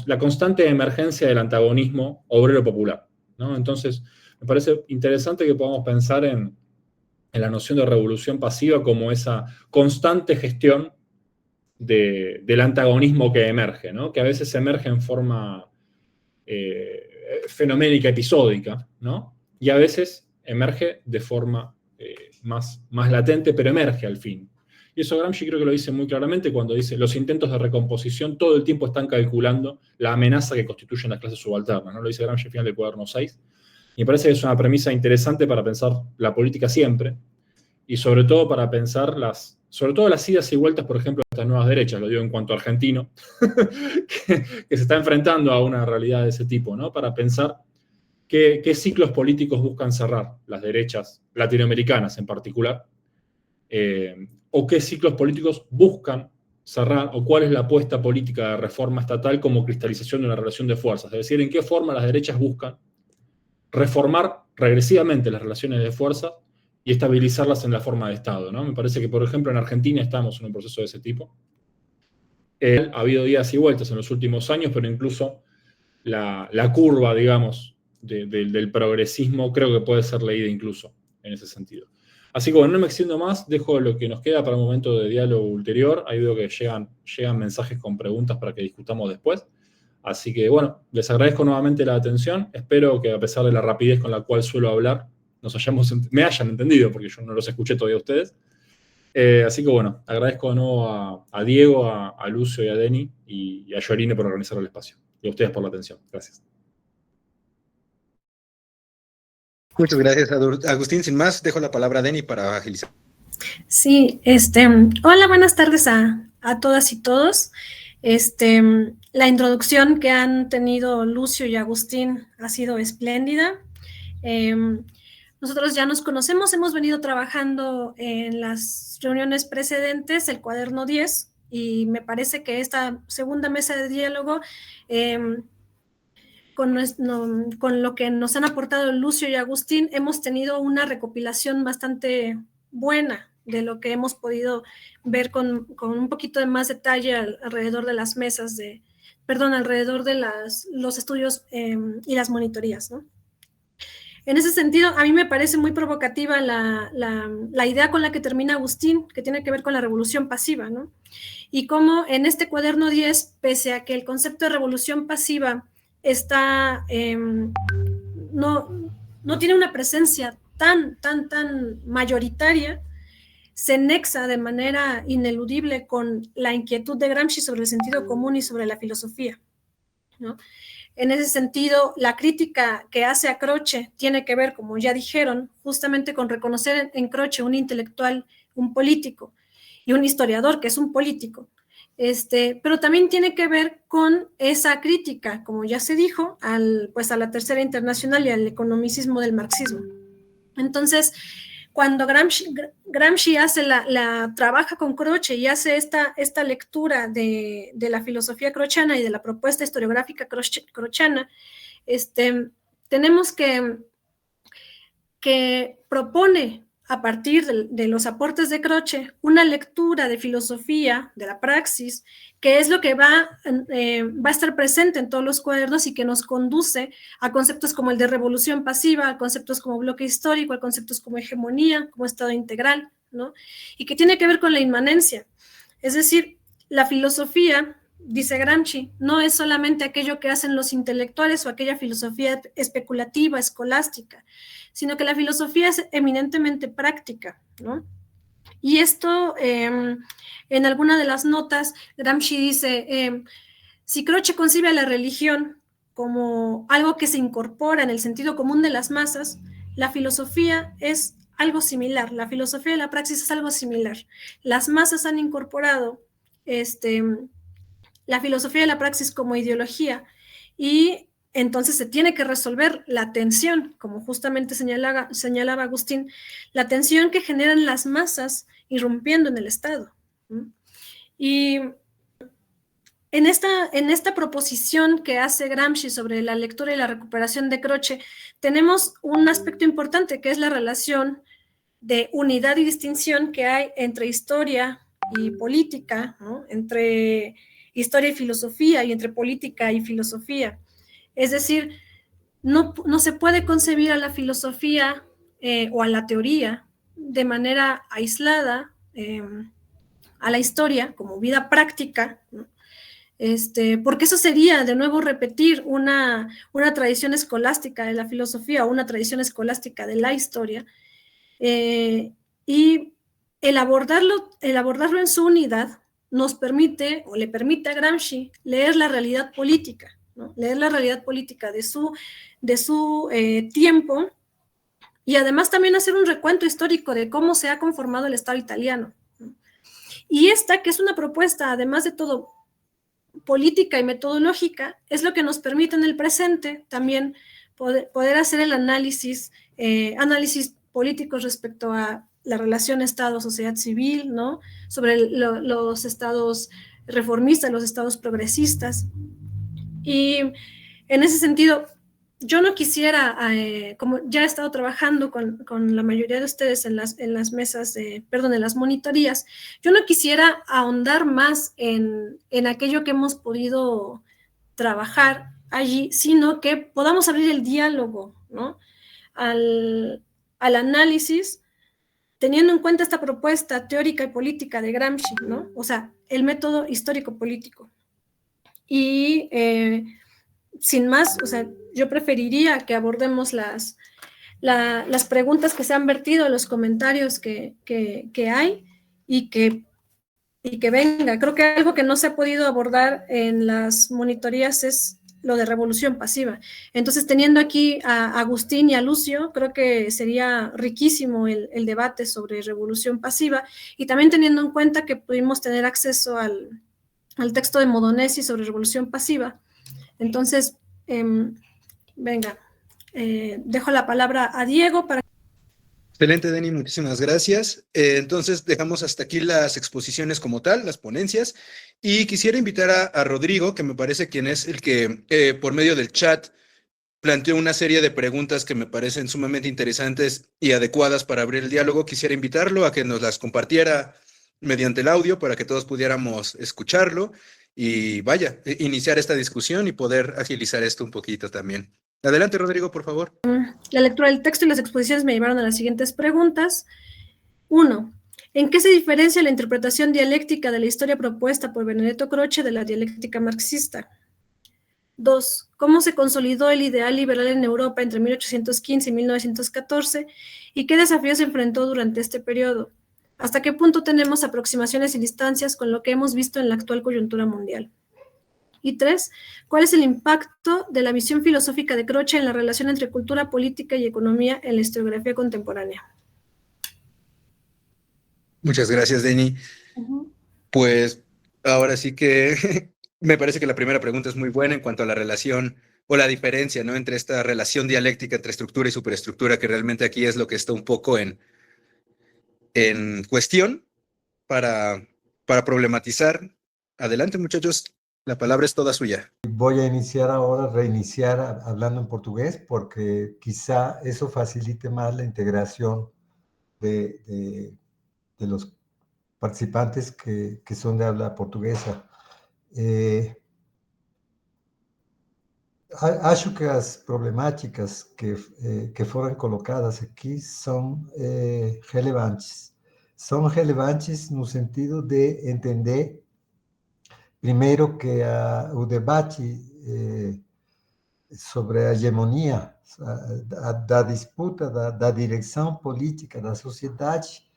la constante emergencia del antagonismo obrero popular, ¿no? Entonces, me parece interesante que podamos pensar en la noción de revolución pasiva como esa constante gestión del antagonismo que emerge, ¿no? Que a veces emerge en forma fenoménica, episódica, ¿no? Y a veces emerge de forma más latente, pero emerge al fin. Y eso Gramsci creo que lo dice muy claramente cuando dice los intentos de recomposición todo el tiempo están calculando la amenaza que constituyen las clases subalternas, ¿no? Lo dice Gramsci al final del cuaderno 6. Y me parece que es una premisa interesante para pensar la política siempre, y sobre todo para pensar sobre todo las idas y vueltas, por ejemplo, de estas nuevas derechas, lo digo en cuanto argentino, que se está enfrentando a una realidad de ese tipo, ¿no? Para pensar qué ciclos políticos buscan cerrar las derechas latinoamericanas en particular, o qué ciclos políticos buscan cerrar, o cuál es la apuesta política de reforma estatal como cristalización de una relación de fuerzas, es decir, en qué forma las derechas buscan reformar regresivamente las relaciones de fuerza y estabilizarlas en la forma de Estado, ¿no? Me parece que, por ejemplo, en Argentina estamos en un proceso de ese tipo. Ha habido idas y vueltas en los últimos años, pero incluso la curva, digamos, del progresismo creo que puede ser leída incluso en ese sentido. Así que bueno, no me extiendo más, dejo lo que nos queda para un momento de diálogo ulterior. Ahí veo que llegan mensajes con preguntas para que discutamos después. Así que, bueno, les agradezco nuevamente la atención. Espero que a pesar de la rapidez con la cual suelo hablar, me hayan entendido, porque yo no los escuché todavía a ustedes. Así que, bueno, agradezco de nuevo a Diego, a Lucio y a Deni y a Yorine por organizar el espacio. Y a ustedes por la atención. Gracias. Muchas gracias, Agustín. Sin más, dejo la palabra a Deni para agilizar. Sí, hola, buenas tardes a todas y todos. La introducción que han tenido Lucio y Agustín ha sido espléndida. Nosotros ya nos conocemos, hemos venido trabajando en las reuniones precedentes, el cuaderno 10, y me parece que esta segunda mesa de diálogo, con lo que nos han aportado Lucio y Agustín, hemos tenido una recopilación bastante buena de lo que hemos podido ver con un poquito de más detalle alrededor de las mesas alrededor de los estudios y las monitorías, ¿no? En ese sentido, a mí me parece muy provocativa la idea con la que termina Agustín, que tiene que ver con la revolución pasiva, ¿no? Y cómo en este cuaderno 10, pese a que el concepto de revolución pasiva está, no tiene una presencia tan mayoritaria, se nexa de manera ineludible con la inquietud de Gramsci sobre el sentido común y sobre la filosofía, ¿no? En ese sentido, la crítica que hace a Croce tiene que ver, como ya dijeron, justamente con reconocer en Croce un intelectual, un político, y un historiador que es un político. Pero también tiene que ver con esa crítica, como ya se dijo, a la Tercera Internacional y al economicismo del marxismo. Entonces, cuando Gramsci trabaja con Croce y hace esta lectura de la filosofía crociana y de la propuesta historiográfica crociana, tenemos que propone, a partir de los aportes de Croce, una lectura de filosofía, de la praxis, que es lo que va a estar presente en todos los cuadernos y que nos conduce a conceptos como el de revolución pasiva, a conceptos como bloque histórico, a conceptos como hegemonía, como estado integral, ¿no? Y que tiene que ver con la inmanencia. Es decir, la filosofía, dice Gramsci, no es solamente aquello que hacen los intelectuales o aquella filosofía especulativa, escolástica, sino que la filosofía es eminentemente práctica, ¿no? Y esto, en alguna de las notas, Gramsci dice, si Croce concibe a la religión como algo que se incorpora en el sentido común de las masas, la filosofía es algo similar, la filosofía de la praxis es algo similar. Las masas han incorporado la filosofía de la praxis como ideología y entonces se tiene que resolver la tensión, como justamente señalaba Agustín, la tensión que generan las masas irrumpiendo en el Estado. Y en esta proposición que hace Gramsci sobre la lectura y la recuperación de Croce, tenemos un aspecto importante que es la relación de unidad y distinción que hay entre historia y política, ¿no? Entre historia y filosofía y entre política y filosofía. Es decir, no se puede concebir a la filosofía o a la teoría de manera aislada a la historia como vida práctica, ¿no? Porque eso sería de nuevo repetir una tradición escolástica de la filosofía o una tradición escolástica de la historia, y el abordarlo en su unidad nos permite, o le permite a Gramsci, leer la realidad política, ¿no? Leer la realidad política de su tiempo y además también hacer un recuento histórico de cómo se ha conformado el Estado italiano, ¿no? Y esta, que es una propuesta, además de todo, política y metodológica, es lo que nos permite en el presente también poder hacer el análisis políticos respecto a la relación Estado-sociedad civil, ¿no? Sobre los estados reformistas, los estados progresistas. Y en ese sentido, yo no quisiera, como ya he estado trabajando con la mayoría de ustedes en las mesas, en las monitorías, yo no quisiera ahondar más en aquello que hemos podido trabajar allí, sino que podamos abrir el diálogo, ¿no? Al análisis, teniendo en cuenta esta propuesta teórica y política de Gramsci, ¿no? O sea, el método histórico-político. Y sin más, o sea, yo preferiría que abordemos las preguntas que se han vertido, los comentarios que hay y que venga. Creo que algo que no se ha podido abordar en las monitorías es lo de revolución pasiva. Entonces, teniendo aquí a Agustín y a Lucio, creo que sería riquísimo el debate sobre revolución pasiva, y también teniendo en cuenta que pudimos tener acceso al texto de Modonesi sobre revolución pasiva. Entonces, venga, dejo la palabra a Diego para... Excelente, Denny, muchísimas gracias. Entonces, dejamos hasta aquí las exposiciones como tal, las ponencias, y quisiera invitar a Rodrigo, que me parece quien es el que, por medio del chat, planteó una serie de preguntas que me parecen sumamente interesantes y adecuadas para abrir el diálogo. Quisiera invitarlo a que nos las compartiera mediante el audio para que todos pudiéramos escucharlo y vaya, iniciar esta discusión y poder agilizar esto un poquito también. Adelante, Rodrigo, por favor. La lectura del texto y las exposiciones me llevaron a las siguientes preguntas. 1. ¿En qué se diferencia la interpretación dialéctica de la historia propuesta por Benedetto Croce de la dialéctica marxista? 2. ¿Cómo se consolidó el ideal liberal en Europa entre 1815 y 1914 y qué desafíos se enfrentó durante este periodo? ¿Hasta qué punto tenemos aproximaciones y distancias con lo que hemos visto en la actual coyuntura mundial? Y 3. ¿Cuál es el impacto de la visión filosófica de Croce en la relación entre cultura, política y economía en la historiografía contemporánea? Muchas gracias, Denny. Pues ahora sí que me parece que la primera pregunta es muy buena en cuanto a la relación o la diferencia, ¿no?, entre esta relación dialéctica entre estructura y superestructura, que realmente aquí es lo que está un poco en cuestión para problematizar. Adelante, muchachos, la palabra es toda suya. Voy a iniciar ahora, reiniciar hablando en portugués, porque quizá eso facilite más la integración de los participantes que son de habla portuguesa. Acho que as problemáticas que foram colocadas aqui são relevantes. São relevantes no sentido de entender, primeiro, que o debate sobre a hegemonia, da disputa da direção política da sociedade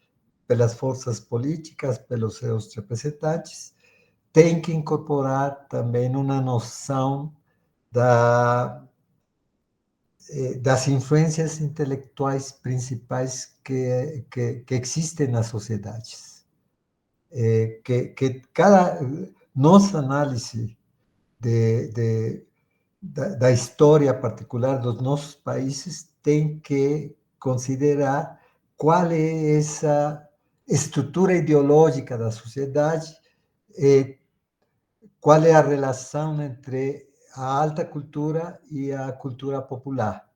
pelas forças políticas, pelos seus representantes, tem que incorporar também uma noção das influências intelectuais principais que existem nas sociedades. Que nossa análise da história particular dos nossos países tem que considerar qual é essa estrutura ideológica da sociedade, qual é a relação entre a alta cultura e a cultura popular,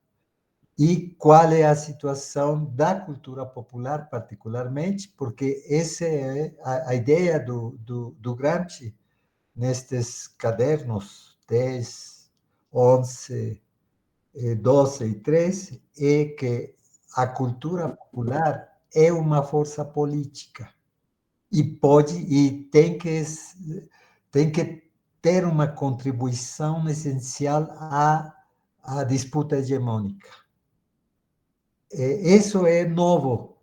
e qual é a situação da cultura popular particularmente, porque essa é a ideia do Gramsci nestes cadernos 10, 11, 12 e 13, é que a cultura popular é uma força política e tem que ter uma contribuição essencial à disputa hegemônica. Isso é novo.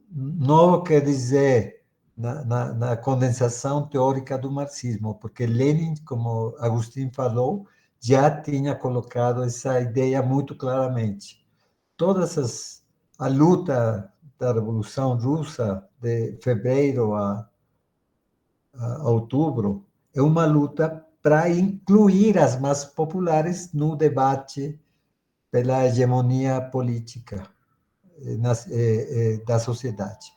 Novo quer dizer na condensação teórica do marxismo, porque Lenin, como Agustín falou, já tinha colocado essa ideia muito claramente. A luta da Revolução Russa de fevereiro a outubro é uma luta para incluir as massas populares no debate pela hegemonia política da sociedade.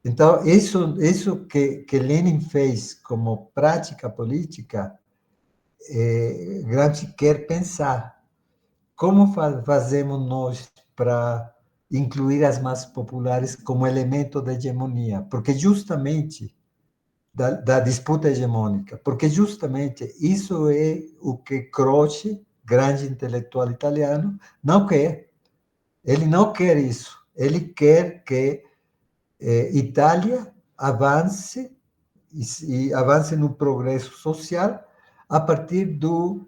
Então, isso que Lenin fez como prática política, Gramsci quer pensar. Como fazemos nós para incluir as massas populares como elemento da hegemonia? Porque justamente da disputa hegemônica, porque justamente isso é o que Croce, grande intelectual italiano, não quer. Ele não quer isso. Ele quer que Itália avance e avance no progresso social a partir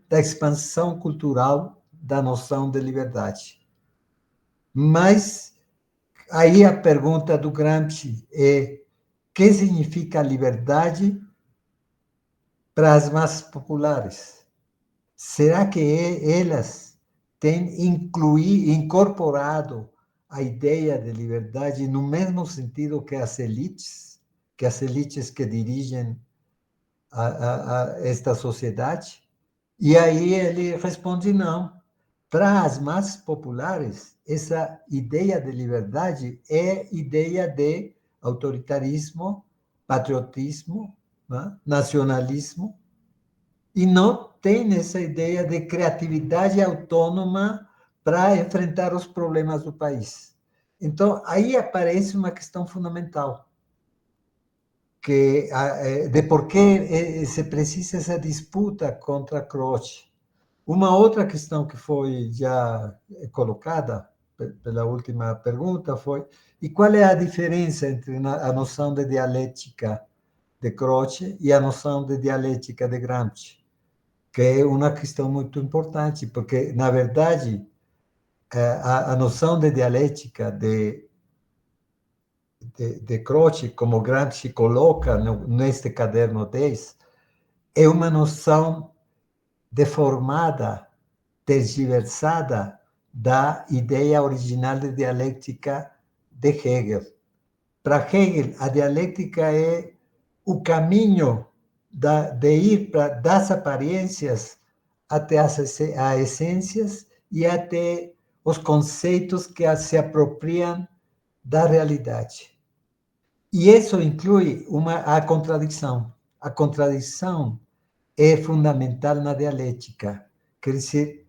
da expansão cultural da noção de liberdade. Mas aí a pergunta do Gramsci é: o que significa liberdade para as massas populares? Será que elas têm incorporado a ideia de liberdade no mesmo sentido que as elites que dirigem a esta sociedade? E aí ele responde não. Para as massas populares, essa ideia de liberdade é ideia de autoritarismo, patriotismo, né? Nacionalismo, e não tem essa ideia de criatividade autônoma para enfrentar os problemas do país. Então, aí aparece uma questão fundamental, de por que se precisa essa disputa contra Croce. Uma outra questão que foi já colocada pela última pergunta foi: e qual é a diferença entre a noção de dialética de Croce e a noção de dialética de Gramsci? Que é uma questão muito importante, porque, na verdade, a noção de dialética de Croce, como Gramsci coloca neste caderno 10, é uma noção deformada, tergiversada da ideia original de dialética de Hegel. Para Hegel, a dialética é o caminho de ir das aparências até as essências e até os conceitos que se apropriam da realidade. E isso inclui a contradição. A contradição é fundamental na dialética. Quer dizer,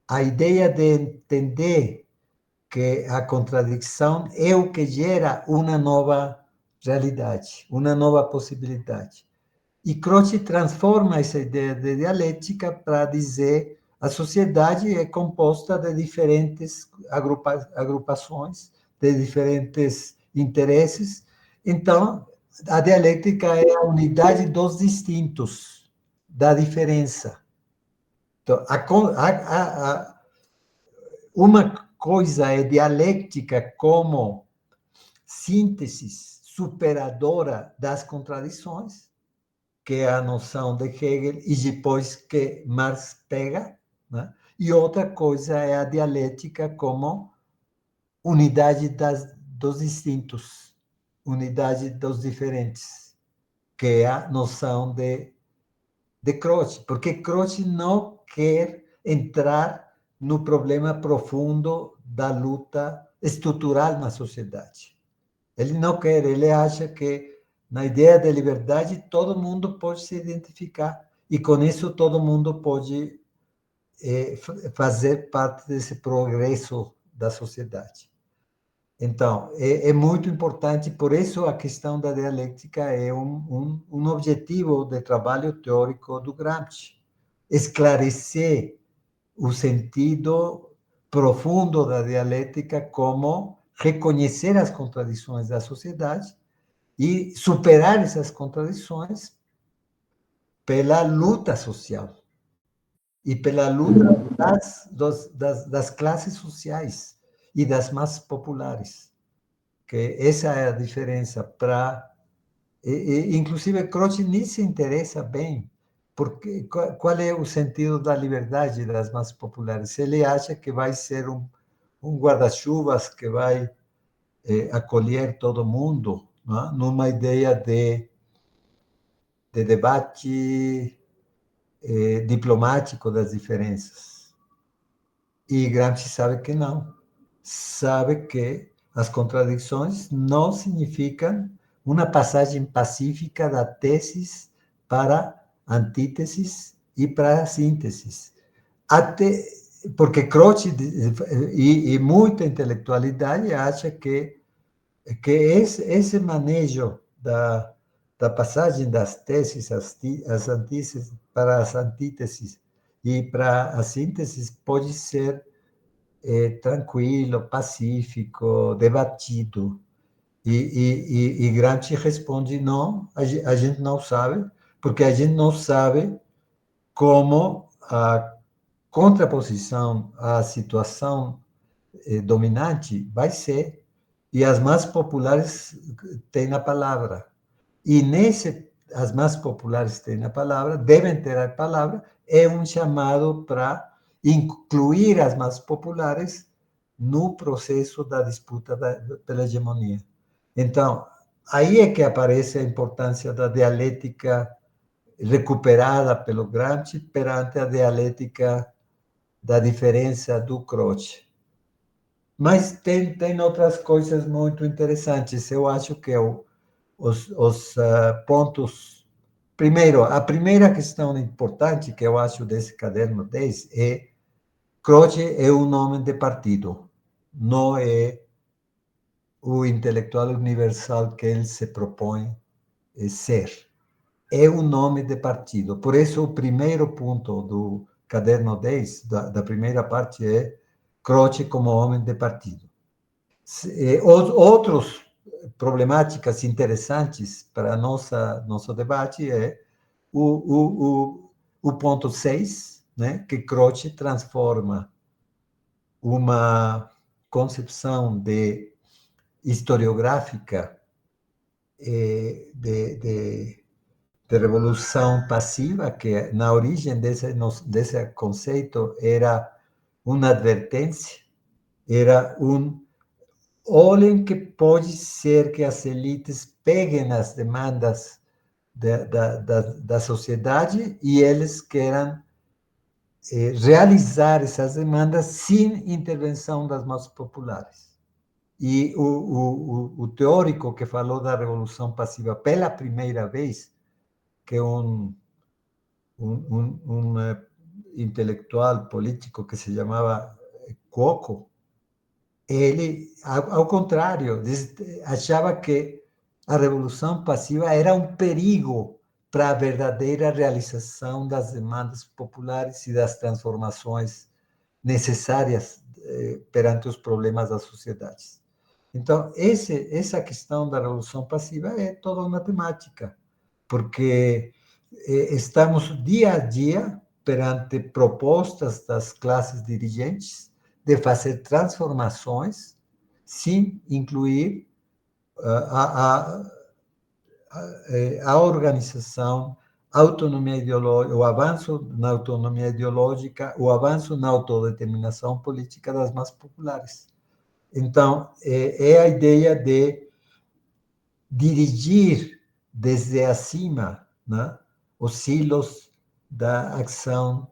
a ideia de entender que a contradição é o que gera uma nova realidade, uma nova possibilidade. E Croce transforma essa ideia de dialética para dizer a sociedade é composta de diferentes agrupações, de diferentes interesses. Então, a dialética é a unidade dos distintos, da diferença. Então, uma coisa é dialética como síntese superadora das contradições, que é a noção de Hegel, e depois que Marx pega, né? E outra coisa é a dialética como unidade dos distintos, unidade dos diferentes, que é a noção de Croce, porque Croce não quer entrar no problema profundo da luta estrutural na sociedade. Ele não quer, ele acha que na ideia de liberdade todo mundo pode se identificar e com isso todo mundo pode fazer parte desse progresso da sociedade. Então, é muito importante, por isso a questão da dialética é um objetivo de trabalho teórico do Gramsci, esclarecer o sentido profundo da dialética como reconhecer as contradições da sociedade e superar essas contradições pela luta social e pela luta das classes sociais e das massas populares, que essa é a diferença para... Inclusive, Croce nem se interessa bem porque qual é o sentido da liberdade das massas populares. Ele acha que vai ser um guarda-chuvas que vai acolher todo mundo, né? Numa ideia de debate diplomático das diferenças. E Gramsci sabe que não. Sabe que as contradições não significam uma passagem pacífica da tese para antíteses e para sínteses. Até porque Croce e muita intelectualidade acha que esse manejo da passagem das teses às antíteses para as antíteses e para as sínteses pode ser tranquilo, pacífico, debatido. E Gramsci responde, não, a gente não sabe, porque a gente não sabe como a contraposição à situação dominante vai ser, e as mais populares têm a palavra. E as mais populares têm a palavra, devem ter a palavra, é um chamado para incluir as mais populares no processo da disputa pela hegemonia. Então, aí é que aparece a importância da dialética recuperada pelo Gramsci perante a dialética da diferença do Croce. Mas tem outras coisas muito interessantes. Eu acho que os pontos... Primeiro, a primeira questão importante que eu acho desse caderno 10 é Croce é um nome de partido, não é o intelectual universal que ele se propõe ser. É um nome de partido. Por isso, o primeiro ponto do caderno 10, da primeira parte, é Croce como homem de partido. Outros problemáticas interessantes para nosso debate é o ponto 6, né, que Croce transforma uma concepção historiográfica de revolução passiva, que na origem desse conceito era uma advertência, era olhem que pode ser que as elites peguem as demandas da sociedade e eles queiram realizar essas demandas sem intervenção das massas populares. E o teórico que falou da revolução passiva pela primeira vez, que é um intelectual político que se chamava Cuoco, ele, ao contrário, achava que a revolução passiva era um perigo para a verdadeira realização das demandas populares e das transformações necessárias perante os problemas das sociedades. Então, essa questão da revolução passiva é toda uma temática, porque estamos dia a dia perante propostas das classes dirigentes de fazer transformações sem incluir a organização, a autonomia ideológica, o avanço na autonomia ideológica, o avanço na autodeterminação política das massas populares. Então, é a ideia de dirigir desde acima, né, os silos da ação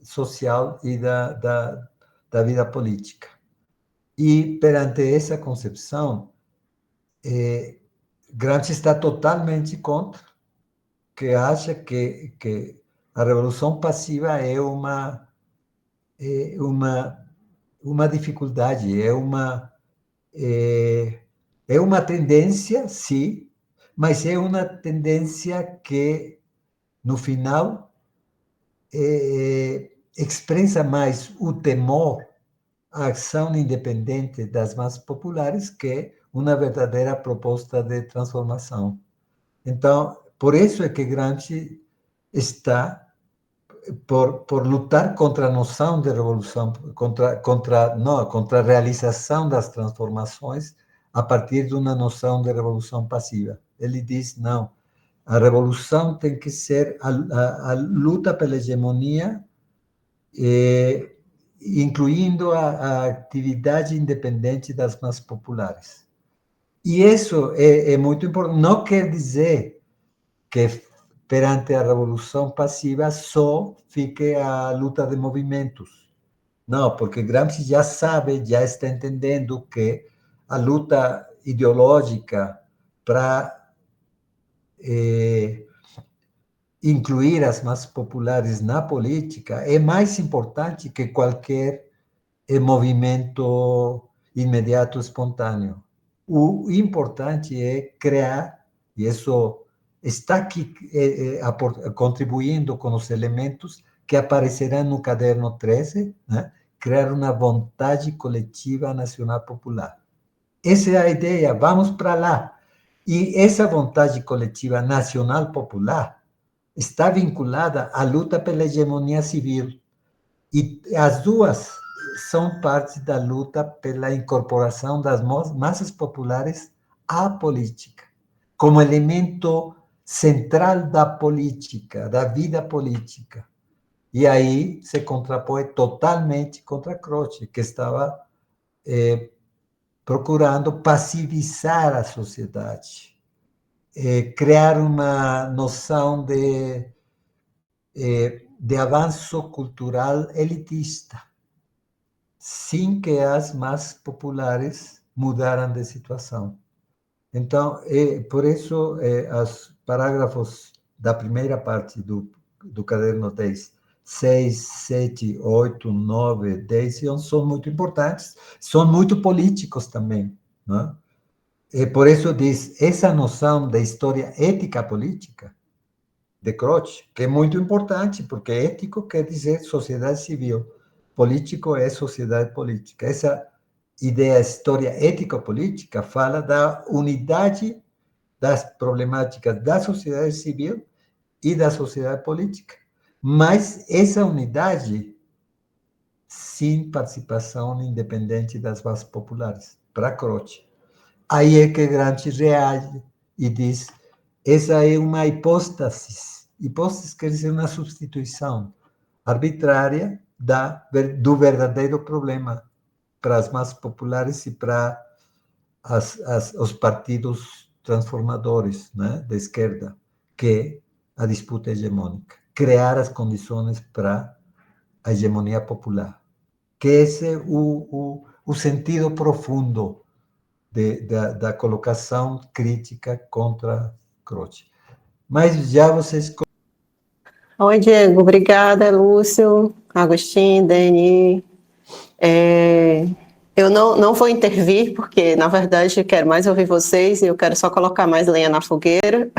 social e da vida política. E, perante essa concepção, Gramsci está totalmente contra, que acha que a revolução passiva é uma dificuldade, é uma tendência, sim, mas é uma tendência que, no final, expressa mais o temor à ação independente das massas populares que uma verdadeira proposta de transformação. Então, por isso é que Gramsci está por lutar contra a noção de revolução, contra a realização das transformações a partir de uma noção de revolução passiva. Ele diz, não, a revolução tem que ser a luta pela hegemonia, incluindo a atividade independente das massas populares. E isso é muito importante. Não quer dizer que perante a revolução passiva só fique a luta de movimentos. Não, porque Gramsci já sabe, já está entendendo que a luta ideológica para incluir as massas populares na política é mais importante que qualquer movimento imediato espontâneo. O importante é criar, e isso está aqui contribuindo com os elementos que aparecerão no caderno 13, né? Criar uma vontade coletiva nacional popular. Essa é a ideia, vamos para lá. E essa vontade coletiva nacional popular está vinculada à luta pela hegemonia civil. E as duas são parte da luta pela incorporação das massas populares à política, como elemento central da política, da vida política. E aí se contrapõe totalmente contra Croce, que estava procurando passivizar a sociedade, criar uma noção de avanço cultural elitista, sem que as massas populares mudaram de situação. Então, por isso, os parágrafos da primeira parte do caderno 10, 6, 7, 8, 9, 10 e 11 são muito importantes, são muito políticos também. Né? E por isso diz, essa noção da história ética política de Croce, que é muito importante, porque ético quer dizer sociedade civil, político é sociedade política. Essa ideia história ético-política fala da unidade das problemáticas da sociedade civil e da sociedade política. Mas essa unidade sem participação independente das bases populares, para Croce. Aí é que Gramsci reage e diz, essa é uma hipóstase. Hipóstase quer dizer uma substituição arbitrária do verdadeiro problema para as massas populares e para os partidos transformadores, né, da esquerda, que é a disputa hegemônica. Criar as condições para a hegemonia popular. Que esse é o sentido profundo da colocação crítica contra Croce. Mas já vocês... Oi, Diego. Obrigada, Lúcio, Agostinho, Dani. Eu não vou intervir, porque, na verdade, eu quero mais ouvir vocês e eu quero só colocar mais lenha na fogueira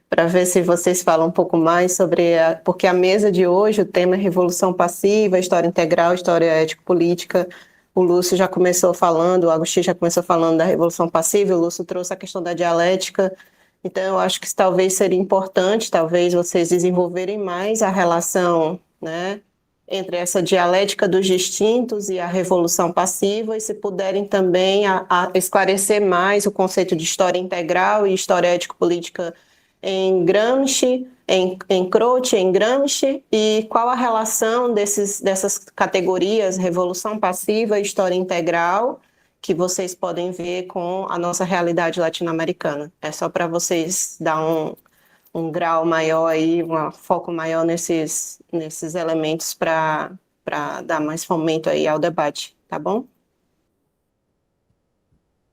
para ver se vocês falam um pouco mais sobre... Porque a mesa de hoje, o tema é Revolução Passiva, História Integral, História Ético-Política. O Lúcio já começou falando, o Agostinho já começou falando da Revolução Passiva, o Lúcio trouxe a questão da dialética. Então, eu acho que talvez seria importante, talvez vocês desenvolverem mais a relação, né, entre essa dialética dos distintos e a revolução passiva, e se puderem também a esclarecer mais o conceito de história integral e história ético-política em Gramsci, em Croce, em Gramsci, e qual a relação dessas categorias, revolução passiva e história integral, que vocês podem ver com a nossa realidade latino-americana. É só para vocês dar um grau maior aí, um foco maior nesses elementos para dar mais fomento aí ao debate, tá bom?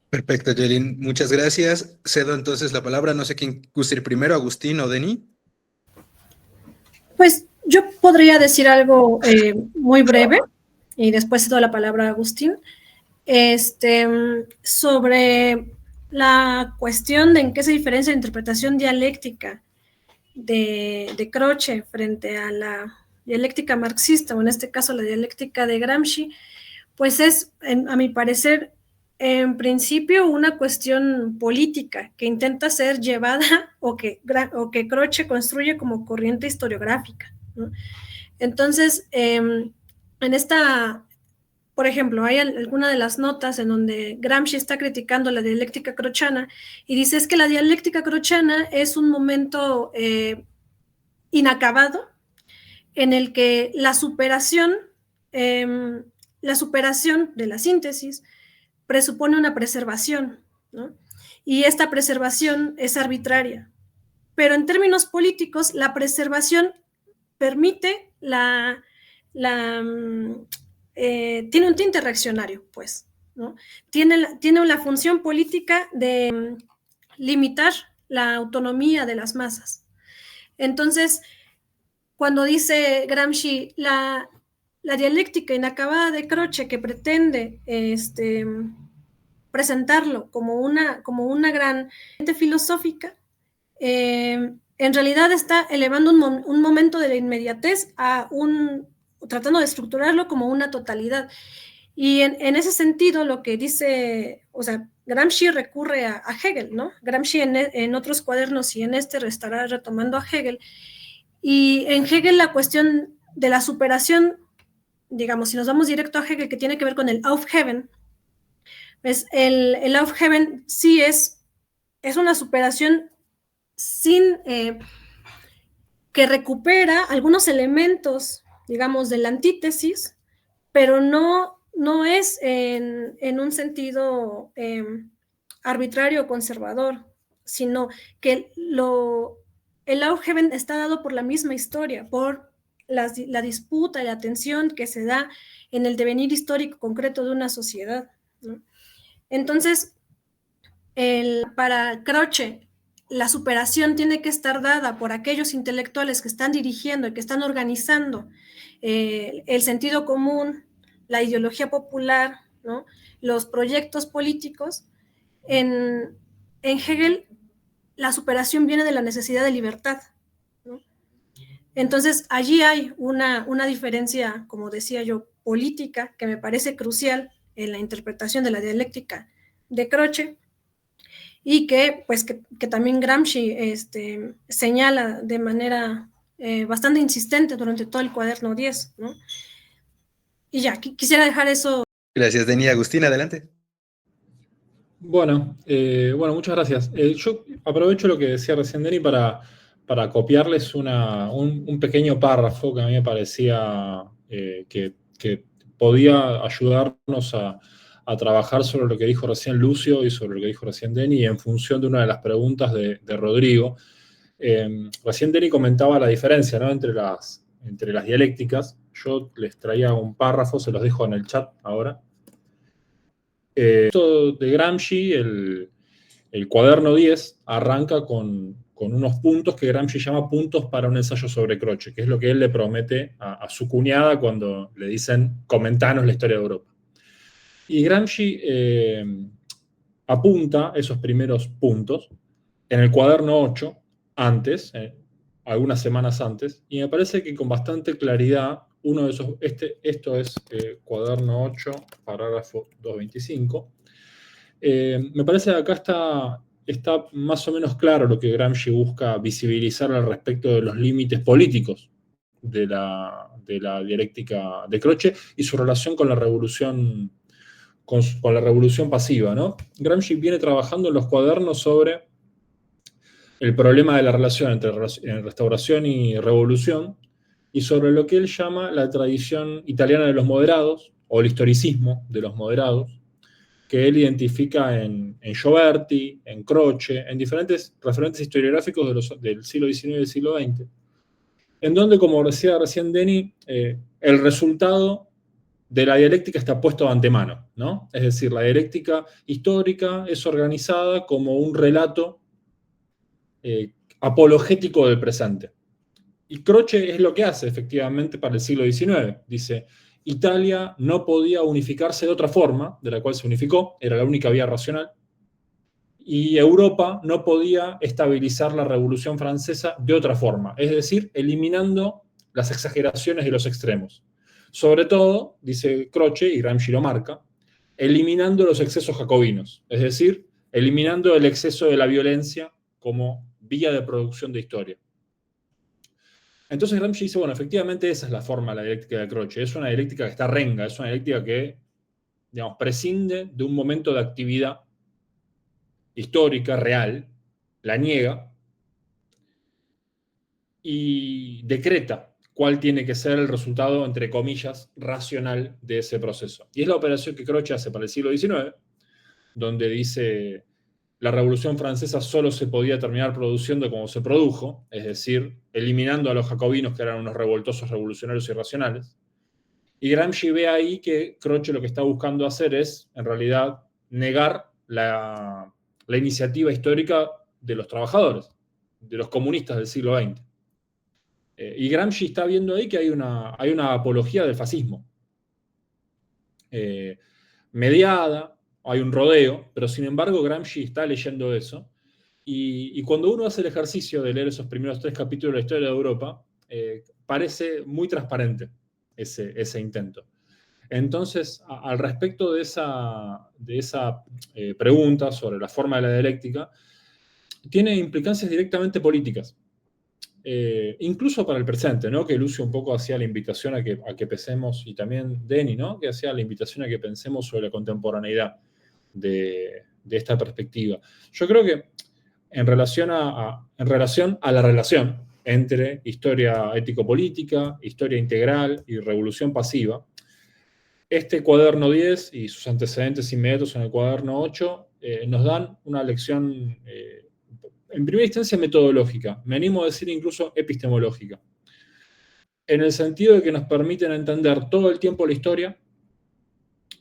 Perfecto, Yelin. Muchas gracias. Cedo entonces la palabra. No sé quién gusta ir primero, Agustín o Deni. Pues yo podría decir algo muy breve y después cedo la palabra a Agustín. Sobre la cuestión de en qué se diferencia la interpretación dialéctica de Croce frente a la dialéctica marxista, o en este caso la dialéctica de Gramsci, pues es, a mi parecer, en principio una cuestión política que intenta ser llevada o que Croce construye como corriente historiográfica, ¿no? Entonces, en esta... Por ejemplo, hay alguna de las notas en donde Gramsci está criticando la dialéctica crociana y dice es que la dialéctica crociana es un momento inacabado en el que la superación de la síntesis presupone una preservación, ¿no? Y esta preservación es arbitraria. Pero en términos políticos, la preservación permite tiene un tinte reaccionario, pues, ¿no? Tiene la función política de limitar la autonomía de las masas. Entonces, cuando dice Gramsci, la dialéctica inacabada de Croce, que pretende presentarlo como una gran mente filosófica, en realidad está elevando un momento de la inmediatez a tratando de estructurarlo como una totalidad. Y en ese sentido, lo que dice, o sea, Gramsci recurre a Hegel, ¿no? Gramsci en otros cuadernos y en este estará retomando a Hegel. Y en Hegel la cuestión de la superación, digamos, si nos vamos directo a Hegel, que tiene que ver con el Aufheben, pues el Aufheben sí es una superación sin que recupera algunos elementos, digamos, de la antítesis, pero no es en un sentido arbitrario o conservador, sino que el Aufheben está dado por la misma historia, por la disputa y la tensión que se da en el devenir histórico concreto de una sociedad, ¿no? Entonces, para Croce, la superación tiene que estar dada por aquellos intelectuales que están dirigiendo y que están organizando el sentido común, la ideología popular, ¿no? Los proyectos políticos. En Hegel, la superación viene de la necesidad de libertad, ¿no? Entonces, allí hay una diferencia, como decía yo, política, que me parece crucial en la interpretación de la dialéctica de Croce, y que, pues, que también Gramsci señala de manera bastante insistente durante todo el cuaderno 10, ¿no? Y ya, quisiera dejar eso. Gracias, Denis. Agustín, adelante. Bueno, muchas gracias. Yo aprovecho lo que decía recién Denis para copiarles un pequeño párrafo que a mí me parecía que podía ayudarnos a trabajar sobre lo que dijo recién Lucio y sobre lo que dijo recién Denis, en función de una de las preguntas de Rodrigo. Recién Denis comentaba la diferencia, ¿no?, entre las dialécticas. Yo les traía un párrafo, se los dejo en el chat ahora. Esto de Gramsci, el cuaderno 10, arranca con unos puntos que Gramsci llama puntos para un ensayo sobre Croce, que es lo que él le promete a su cuñada cuando le dicen comentanos la historia de Europa. Y Gramsci apunta esos primeros puntos en el cuaderno 8, antes, algunas semanas antes, y me parece que con bastante claridad, uno de esos, esto es cuaderno 8, parágrafo 225, me parece que acá está más o menos claro lo que Gramsci busca visibilizar al respecto de los límites políticos de la dialéctica de Croce y su relación con la revolución con la revolución pasiva, ¿no? Gramsci viene trabajando en los cuadernos sobre el problema de la relación entre restauración y revolución, y sobre lo que él llama la tradición italiana de los moderados, o el historicismo de los moderados, que él identifica en Gioberti, en Croce, en diferentes referentes historiográficos del siglo XIX y del siglo XX, en donde, como decía recién Denis, el resultado de la dialéctica está puesto de antemano, ¿no? Es decir, la dialéctica histórica es organizada como un relato apologético del presente. Y Croce es lo que hace, efectivamente, para el siglo XIX. Dice, Italia no podía unificarse de otra forma, de la cual se unificó, era la única vía racional, y Europa no podía estabilizar la Revolución Francesa de otra forma, es decir, eliminando las exageraciones de los extremos. Sobre todo, dice Croce, y Gramsci lo marca, eliminando los excesos jacobinos, es decir, eliminando el exceso de la violencia como vía de producción de historia. Entonces Gramsci dice, bueno, efectivamente esa es la forma de la dialéctica de Croce, es una dialéctica que está renga, es una dialéctica que, digamos, prescinde de un momento de actividad histórica, real, la niega, y decreta cuál tiene que ser el resultado, entre comillas, racional de ese proceso. Y es la operación que Croce hace para el siglo XIX, donde dice, la Revolución Francesa solo se podía terminar produciendo como se produjo, es decir, eliminando a los jacobinos, que eran unos revoltosos revolucionarios irracionales. Y Gramsci ve ahí que Croce lo que está buscando hacer es, en realidad, negar la iniciativa histórica de los trabajadores, de los comunistas del siglo XX. Y Gramsci está viendo ahí que hay una apología del fascismo. Mediada, hay un rodeo, pero sin embargo Gramsci está leyendo eso. Y cuando uno hace el ejercicio de leer esos primeros 3 capítulos de la historia de Europa, parece muy transparente ese intento. Entonces, al respecto de esa pregunta sobre la forma de la dialéctica, tiene implicancias directamente políticas. Incluso para el presente, ¿no? Que Lucio un poco hacía la invitación a que pensemos, y también Denny, ¿no? Que hacía la invitación a que pensemos sobre la contemporaneidad de esta perspectiva. Yo creo que en relación a la relación entre historia ético-política, historia integral y revolución pasiva, este cuaderno 10 y sus antecedentes inmediatos en el cuaderno 8 nos dan una lección en primera instancia metodológica, me animo a decir incluso epistemológica, en el sentido de que nos permiten entender todo el tiempo la historia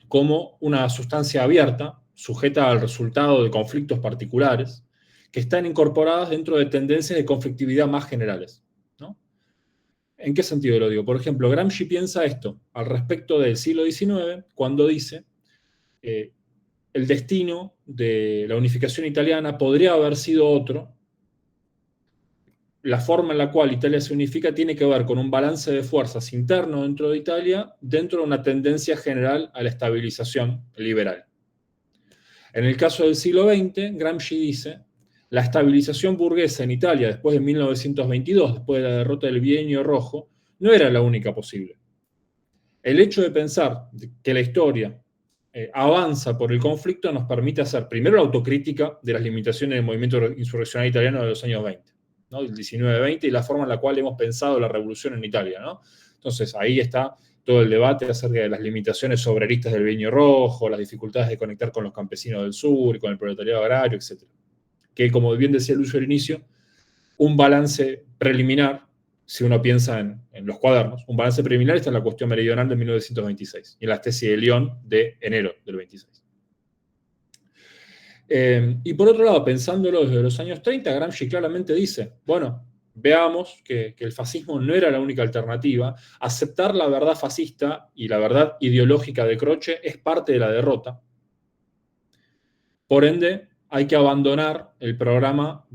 como una sustancia abierta, sujeta al resultado de conflictos particulares, que están incorporadas dentro de tendencias de conflictividad más generales, ¿no? ¿En qué sentido lo digo? Por ejemplo, Gramsci piensa esto al respecto del siglo XIX, cuando dice el destino de la unificación italiana podría haber sido otro. La forma en la cual Italia se unifica tiene que ver con un balance de fuerzas interno dentro de Italia, dentro de una tendencia general a la estabilización liberal. En el caso del siglo XX, Gramsci dice, la estabilización burguesa en Italia después de 1922, después de la derrota del Bienio Rojo, no era la única posible. El hecho de pensar que la historia avanza por el conflicto nos permite hacer primero la autocrítica de las limitaciones del movimiento insurreccional italiano de los años 20, ¿no? El 19-20 y la forma en la cual hemos pensado la revolución en Italia, ¿no? Entonces ahí está todo el debate acerca de las limitaciones obreristas del Bienio Rojo, las dificultades de conectar con los campesinos del sur y con el proletariado agrario, etc. Que, como bien decía Lucio al inicio, un balance preliminar, si uno piensa en los cuadernos, un balance preliminar está en la cuestión meridional de 1926 y en la tesis de Lyon de enero del 26. Y por otro lado, pensándolo desde los años 30, Gramsci claramente dice, bueno, veamos que el fascismo no era la única alternativa, aceptar la verdad fascista y la verdad ideológica de Croce es parte de la derrota. Por ende, hay que abandonar el programa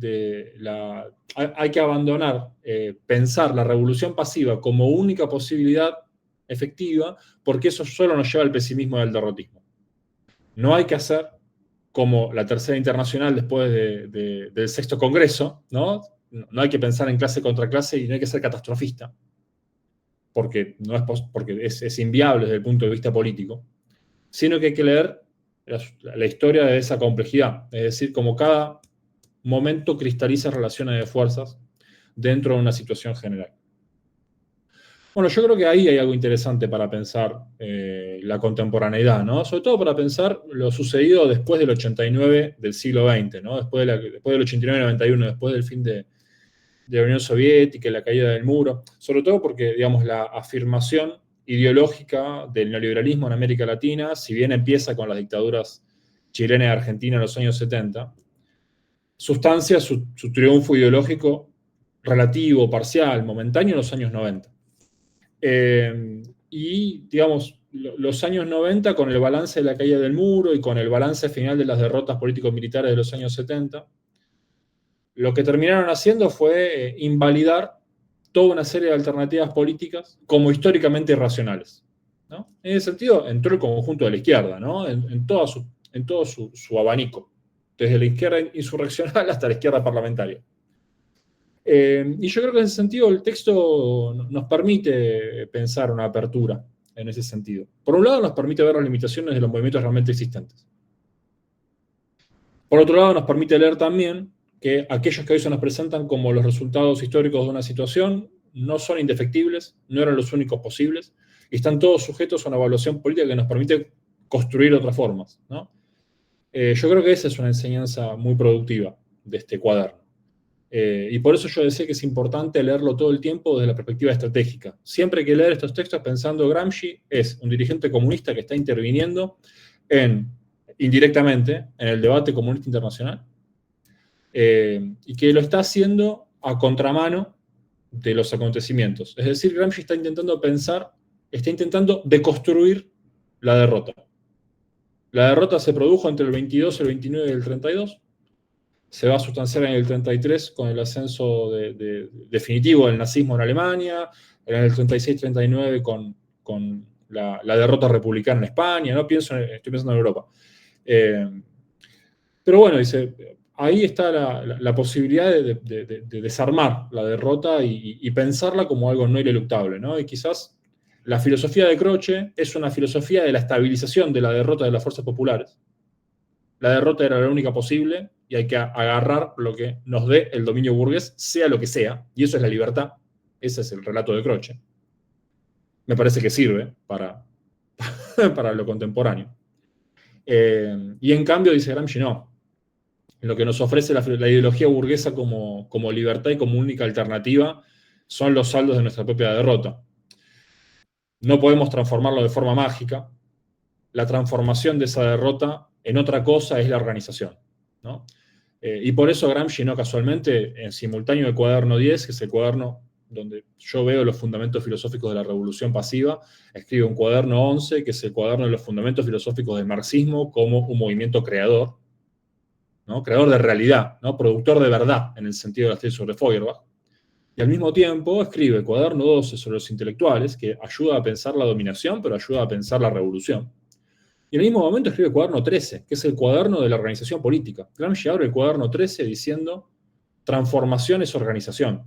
hay que abandonar pensar la revolución pasiva como única posibilidad efectiva, porque eso solo nos lleva al pesimismo y al derrotismo. No hay que hacer como la Tercera Internacional después del Sexto Congreso, ¿no? No hay que pensar en clase contra clase y no hay que ser catastrofista, porque es inviable desde el punto de vista político, sino que hay que leer la historia de esa complejidad, es decir, como cada momento cristaliza relaciones de fuerzas dentro de una situación general. Bueno, yo creo que ahí hay algo interesante para pensar la contemporaneidad, ¿no? Sobre todo para pensar lo sucedido después del 89 del siglo XX, ¿no? Después del 89-91, después del fin de la Unión Soviética y la caída del muro, sobre todo porque, digamos, la afirmación ideológica del neoliberalismo en América Latina, si bien empieza con las dictaduras chilena y argentina en los años 70, sustancia su triunfo ideológico relativo, parcial, momentáneo en los años 90. Y, digamos, los años 90, con el balance de la caída del muro y con el balance final de las derrotas político-militares de los años 70, lo que terminaron haciendo fue invalidar toda una serie de alternativas políticas como históricamente irracionales, ¿no? En ese sentido, entró el conjunto de la izquierda, ¿no? en todo su abanico, desde la izquierda insurreccional hasta la izquierda parlamentaria. Y yo creo que en ese sentido el texto nos permite pensar una apertura en ese sentido. Por un lado, nos permite ver las limitaciones de los movimientos realmente existentes. Por otro lado, nos permite leer también que aquellos que hoy se nos presentan como los resultados históricos de una situación no son indefectibles, no eran los únicos posibles, y están todos sujetos a una evaluación política que nos permite construir otras formas, ¿no? Yo creo que esa es una enseñanza muy productiva de este cuaderno. Y por eso yo decía que es importante leerlo todo el tiempo desde la perspectiva estratégica. Siempre hay que leer estos textos pensando Gramsci es un dirigente comunista que está interviniendo indirectamente en el debate comunista internacional, y que lo está haciendo a contramano de los acontecimientos. Es decir, Gramsci está intentando deconstruir la derrota. La derrota se produjo entre el 22, el 29 y el 32. Se va a sustanciar en el 33 con el ascenso definitivo del nazismo en Alemania, en el 36-39 con la derrota republicana en España, ¿no? Estoy pensando en Europa. Pero bueno, dice, ahí está la posibilidad de desarmar la derrota y pensarla como algo no ineluctable, ¿no? Y quizás la filosofía de Croce es una filosofía de la estabilización de la derrota de las fuerzas populares. La derrota era la única posible y hay que agarrar lo que nos dé el dominio burgués, sea lo que sea, y eso es la libertad. Ese es el relato de Croce. Me parece que sirve para lo contemporáneo. Y en cambio, dice Gramsci, no. Lo que nos ofrece la ideología burguesa como libertad y como única alternativa son los saldos de nuestra propia derrota. No podemos transformarlo de forma mágica. La transformación de esa derrota en otra cosa es la organización, ¿no? Y por eso Gramsci, no casualmente, en simultáneo el cuaderno 10, que es el cuaderno donde yo veo los fundamentos filosóficos de la revolución pasiva, escribe un cuaderno 11, que es el cuaderno de los fundamentos filosóficos del marxismo como un movimiento creador, ¿no? Creador de realidad, ¿no? Productor de verdad, en el sentido de la tesis sobre Feuerbach. Y al mismo tiempo escribe el cuaderno 12 sobre los intelectuales, que ayuda a pensar la dominación, pero ayuda a pensar la revolución. Y en el mismo momento escribe el cuaderno 13, que es el cuaderno de la organización política. Gramsci abre el cuaderno 13 diciendo: transformación es organización.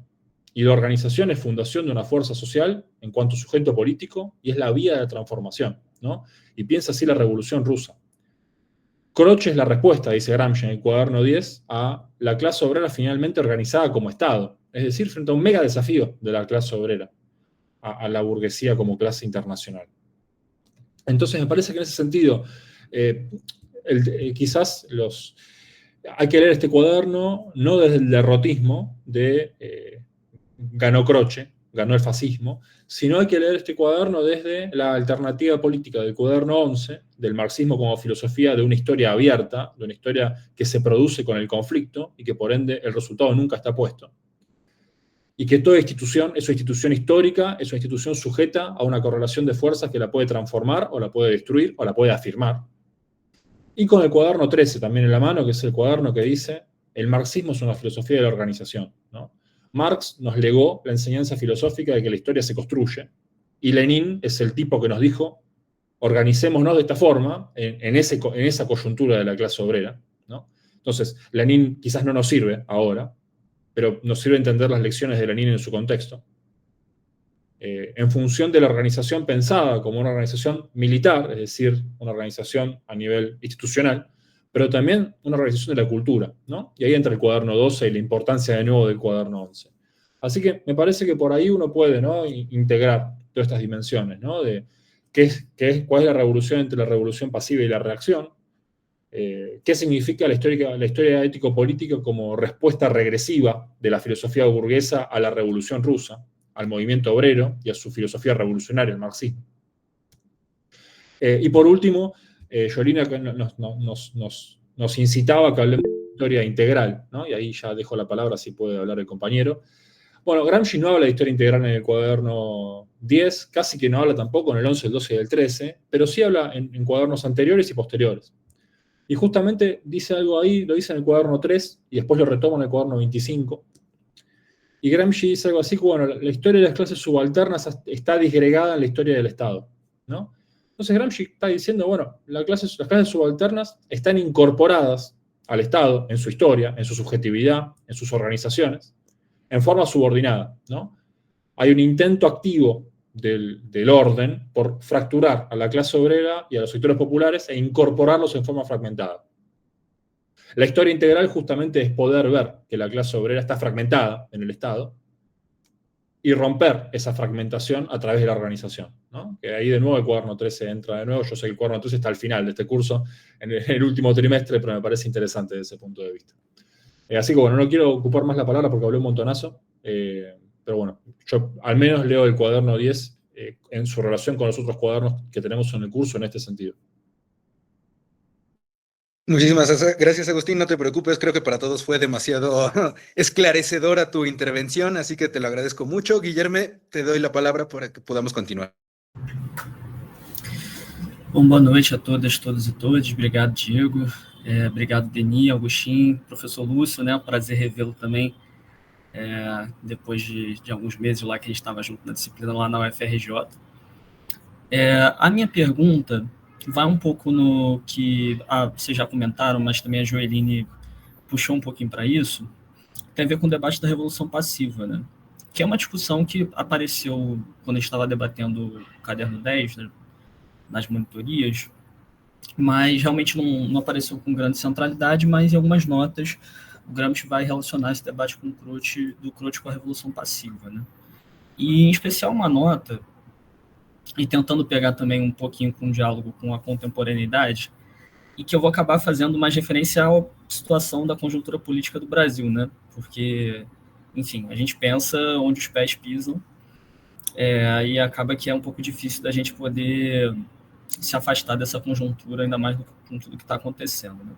Y la organización es fundación de una fuerza social en cuanto sujeto político y es la vía de transformación, ¿no? Y piensa así la Revolución Rusa. Croce es la respuesta, dice Gramsci en el cuaderno 10, a la clase obrera finalmente organizada como Estado. Es decir, frente a un mega desafío de la clase obrera, a la burguesía como clase internacional. Entonces me parece que en ese sentido, quizás hay que leer este cuaderno no desde el derrotismo de ganó Croce, ganó el fascismo, sino hay que leer este cuaderno desde la alternativa política del cuaderno 11, del marxismo como filosofía de una historia abierta, de una historia que se produce con el conflicto y que por ende el resultado nunca está puesto. Y que toda institución es una institución histórica, es una institución sujeta a una correlación de fuerzas que la puede transformar, o la puede destruir, o la puede afirmar. Y con el cuaderno 13 también en la mano, que es el cuaderno que dice: el marxismo es una filosofía de la organización, ¿no? Marx nos legó la enseñanza filosófica de que la historia se construye, y Lenin es el tipo que nos dijo: organicémonos de esta forma, en esa coyuntura de la clase obrera, ¿no? Entonces, Lenin quizás no nos sirve ahora, pero nos sirve entender las lecciones de Lenin en su contexto. En función de la organización pensada como una organización militar, es decir, una organización a nivel institucional, pero también una organización de la cultura, ¿no? Y ahí entra el cuaderno 12 y la importancia de nuevo del cuaderno 11. Así que me parece que por ahí uno puede, ¿no?, integrar todas estas dimensiones, ¿no?, de cuál es la revolución entre la revolución pasiva y la reacción, qué significa la historia ético-política como respuesta regresiva de la filosofía burguesa a la revolución rusa, al movimiento obrero y a su filosofía revolucionaria, el marxismo. Y por último, Yolina nos incitaba a que hablemos de historia integral, ¿no? Y ahí ya dejo la palabra, si puede hablar el compañero. Bueno, Gramsci no habla de historia integral en el cuaderno 10, casi que no habla tampoco en el 11, el 12 y el 13, pero sí habla en cuadernos anteriores y posteriores. Y justamente dice algo ahí, lo dice en el cuaderno 3, y después lo retoma en el cuaderno 25. Y Gramsci dice algo así: bueno, la historia de las clases subalternas está disgregada en la historia del Estado, ¿no? Entonces Gramsci está diciendo, bueno, las clases subalternas están incorporadas al Estado en su historia, en su subjetividad, en sus organizaciones, en forma subordinada, ¿no? Hay un intento activo del orden por fracturar a la clase obrera y a los sectores populares e incorporarlos en forma fragmentada. La historia integral justamente es poder ver que la clase obrera está fragmentada en el Estado y romper esa fragmentación a través de la organización, ¿no? Que ahí de nuevo el cuaderno 13 entra de nuevo. Yo sé que el cuaderno 13 está al final de este curso, en el último trimestre, pero me parece interesante desde ese punto de vista. Así que bueno, no quiero ocupar más la palabra porque hablé un montonazo, pero bueno, yo al menos leo el cuaderno 10 en su relación con los otros cuadernos que tenemos en el curso en este sentido. Muchísimas gracias, Agustín. No te preocupes, creo que para todos fue demasiado esclarecedora tu intervención, así que te lo agradezco mucho. Guilherme, te doy la palabra para que podamos continuar. Bom, boa noite a todas e todos. Obrigado, Diego. Obrigado, Denis, Agustín, professor Lúcio, né? Prazer revê-lo também, depois de alguns meses lá que a gente estava junto na disciplina lá na UFRJ. A minha pergunta vai um pouco no que vocês já comentaram, mas também a Joeline puxou um pouquinho para isso, tem a ver com o debate da revolução passiva, né? Que é uma discussão que apareceu quando a gente estava debatendo o Caderno 10, né, nas monitorias, mas realmente não apareceu com grande centralidade, mas em algumas notas o Gramsci vai relacionar esse debate com do Croce com a revolução passiva, né? E em especial uma nota, e tentando pegar também um pouquinho com o diálogo com a contemporaneidade, e que eu vou acabar fazendo uma referência à situação da conjuntura política do Brasil, né? Porque, enfim, a gente pensa onde os pés pisam, e acaba que é um pouco difícil da gente poder se afastar dessa conjuntura, ainda mais com tudo que está acontecendo, né?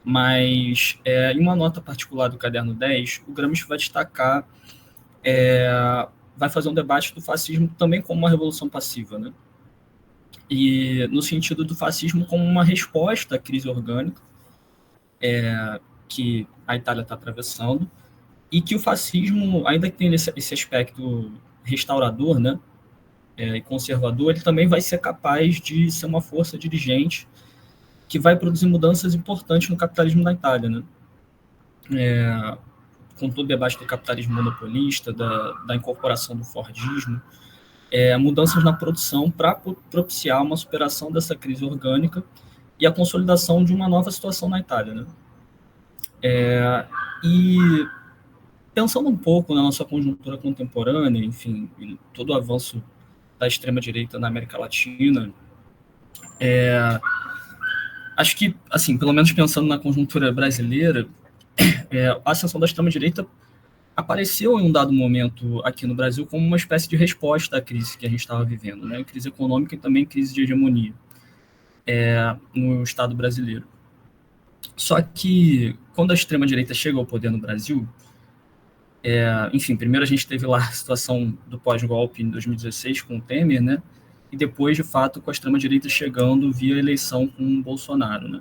Mas, em uma nota particular do Caderno 10, o Gramsci vai destacar, vai fazer um debate do fascismo também como uma revolução passiva, né? E no sentido do fascismo como uma resposta à crise orgânica que a Itália está atravessando, e que o fascismo, ainda que tenha esse aspecto restaurador, né, e conservador, ele também vai ser capaz de ser uma força dirigente que vai produzir mudanças importantes no capitalismo da Itália, né? Com todo o debate do capitalismo monopolista, da incorporação do Fordismo, mudanças na produção para propiciar uma superação dessa crise orgânica e a consolidação de uma nova situação na Itália, né? E pensando um pouco na nossa conjuntura contemporânea, enfim, todo o avanço da extrema-direita na América Latina, acho que, assim, pelo menos pensando na conjuntura brasileira, a ascensão da extrema-direita apareceu em um dado momento aqui no Brasil como uma espécie de resposta à crise que a gente estava vivendo, né? Crise econômica e também crise de hegemonia no Estado brasileiro. Só que, quando a extrema-direita chega ao poder no Brasil, enfim, primeiro a gente teve lá a situação do pós-golpe em 2016 com o Temer, né? E depois, de fato, com a extrema-direita chegando via eleição com o Bolsonaro, né?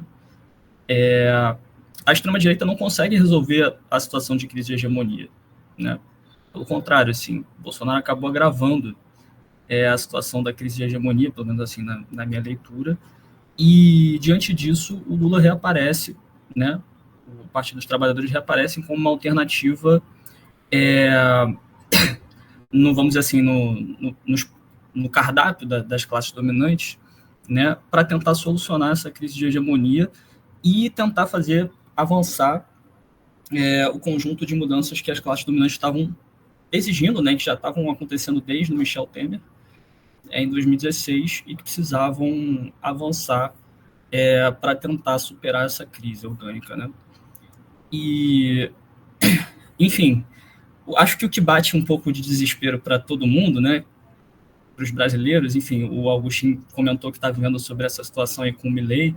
A extrema-direita não consegue resolver a situação de crise de hegemonia, né? Pelo contrário, assim, Bolsonaro acabou agravando a situação da crise de hegemonia, pelo menos assim na minha leitura, e diante disso o Lula reaparece, né? O Partido dos Trabalhadores reaparece como uma alternativa, vamos dizer assim, no cardápio das classes dominantes, né? Para tentar solucionar essa crise de hegemonia e tentar fazer avançar o conjunto de mudanças que as classes dominantes estavam exigindo, né, que já estavam acontecendo desde o Michel Temer, em 2016, e que precisavam avançar para tentar superar essa crise orgânica, né? E, enfim, acho que o que bate um pouco de desespero para todo mundo, né, para os brasileiros, enfim, o Augustin comentou que está vivendo sobre essa situação aí com o Milei,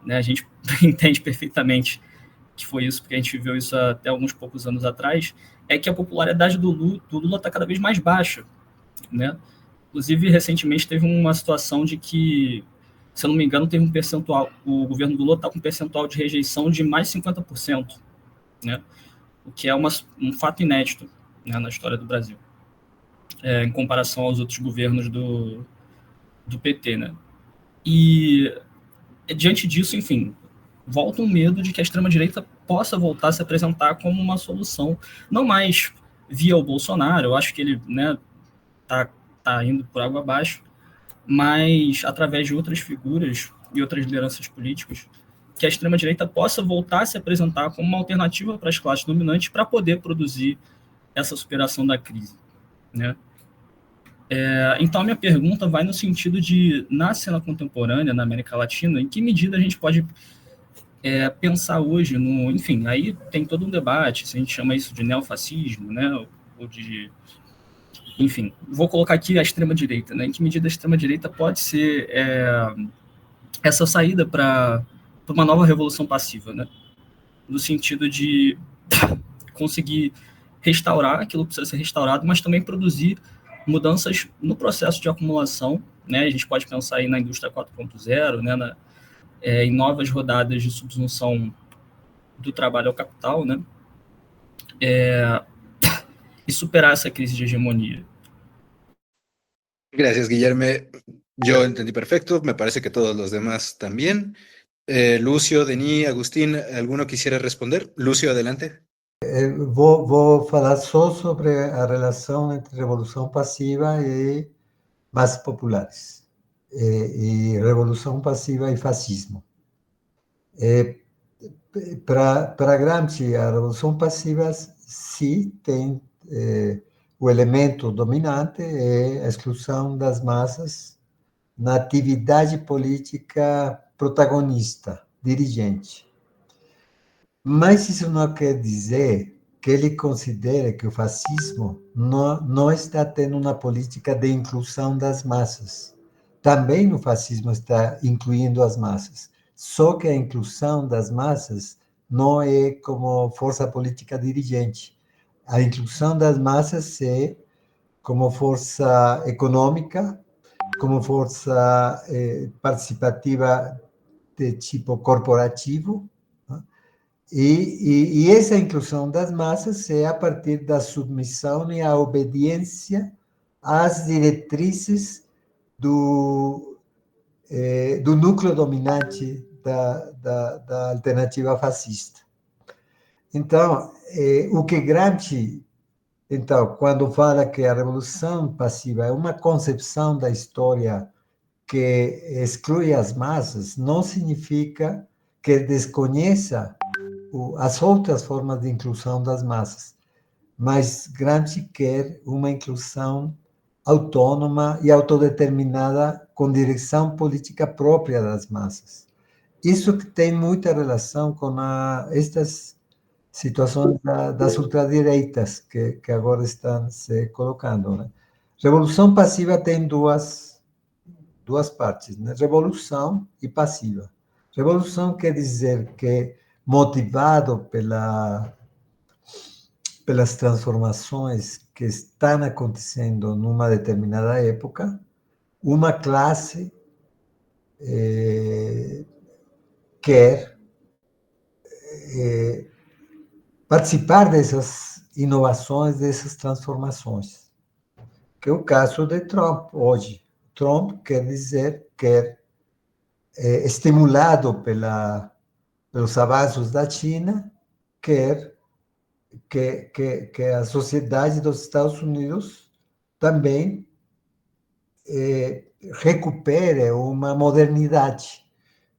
né, a gente entende perfeitamente que foi isso, porque a gente viveu isso até alguns poucos anos atrás, é que a popularidade do Lula está cada vez mais baixa, né? Inclusive, recentemente teve uma situação de que, se eu não me engano, teve um percentual, o governo do Lula está com um percentual de rejeição de mais 50%, né? O que é um fato inédito, né, na história do Brasil, em comparação aos outros governos do PT, né? E, diante disso, enfim, volta um medo de que a extrema-direita possa voltar a se apresentar como uma solução, não mais via o Bolsonaro, eu acho que ele, né, tá indo por água abaixo, mas através de outras figuras e outras lideranças políticas, que a extrema-direita possa voltar a se apresentar como uma alternativa para as classes dominantes para poder produzir essa superação da crise, né? Então, a minha pergunta vai no sentido de, na cena contemporânea, na América Latina, em que medida a gente pode pensar hoje no... Enfim, aí tem todo um debate, se a gente chama isso de neofascismo, né, ou de... Enfim, vou colocar aqui a extrema-direita, né, em que medida a extrema-direita pode ser essa saída para uma nova revolução passiva, né, no sentido de conseguir restaurar aquilo que precisa ser restaurado, mas também produzir mudanças no processo de acumulação, né, a gente pode pensar aí na indústria 4.0, né, em novas rodadas de subsunção do trabalho ao capital, né, e superar essa crise de hegemonia. Gracias, Guillermo. Yo entendí perfecto, me parece que todos los demás también. Lucio, Denis, Agustín, ¿alguno quisiera responder? Lucio, adelante. Vou falar só sobre a relação entre revolução passiva e massas populares, e revolução passiva e fascismo. Para Gramsci, a revolução passiva, sim, tem o elemento dominante é a exclusão das massas na atividade política protagonista, dirigente. Mas isso não quer dizer que ele considere que o fascismo não está tendo uma política de inclusão das massas. Também o fascismo está incluindo as massas. Só que a inclusão das massas não é como força política dirigente. A inclusão das massas é como força econômica, como força participativa de tipo corporativo, e essa inclusão das massas é a partir da submissão e a obediência às diretrizes do núcleo dominante da alternativa fascista. Então, o que Gramsci, quando fala que a revolução passiva é uma concepção da história que exclui as massas, não significa que desconheça as outras formas de inclusão das massas, mas Gramsci quer uma inclusão autônoma e autodeterminada com direção política própria das massas. Isso que tem muita relação com estas situações das ultradireitas que agora estão se colocando, né? Revolução passiva tem duas partes, né? Revolução e passiva. Revolução quer dizer que, motivado pelas transformações que estão acontecendo numa determinada época, uma classe quer participar dessas inovações, dessas transformações, que é o caso de Trump hoje. Trump quer dizer, estimulado pelos avanços da China, quer que a sociedade dos Estados Unidos também recupere uma modernidade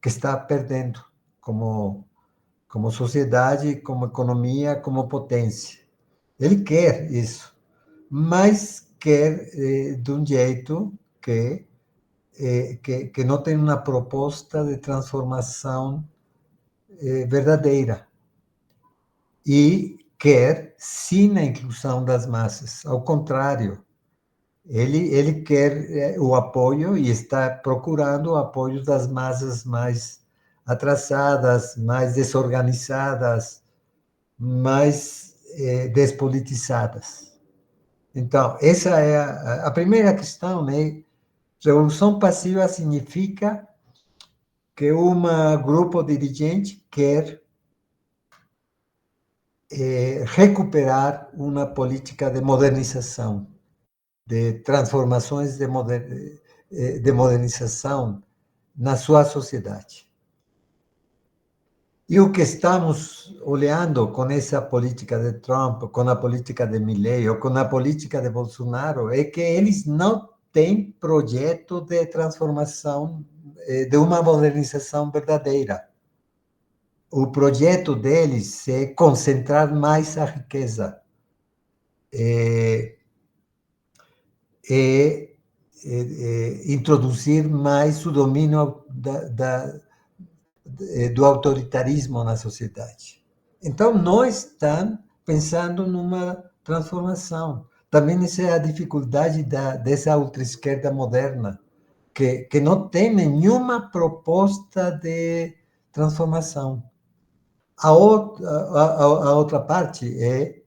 que está perdendo como sociedade, como economia, como potência. Ele quer isso, mas quer de um jeito que não tem uma proposta de transformação verdadeira. E quer, sim, a inclusão das massas. Ao contrário, ele quer o apoio e está procurando o apoio das massas mais atrasadas, mais desorganizadas, mais despolitizadas. Então, essa é a primeira questão, né? Revolução passiva significa que um grupo dirigente quer recuperar uma política de modernização, de transformações de modernização na sua sociedade. E o que estamos olhando com essa política de Trump, com a política de Milley, ou com a política de Bolsonaro, é que eles não têm projeto de transformação, de uma modernização verdadeira. O projeto deles é concentrar mais a riqueza, introduzir mais o domínio do autoritarismo na sociedade. Então, não estão pensando numa transformação. Também essa é a dificuldade dessa ultra-esquerda moderna, que não tem nenhuma proposta de transformação. A outra parte é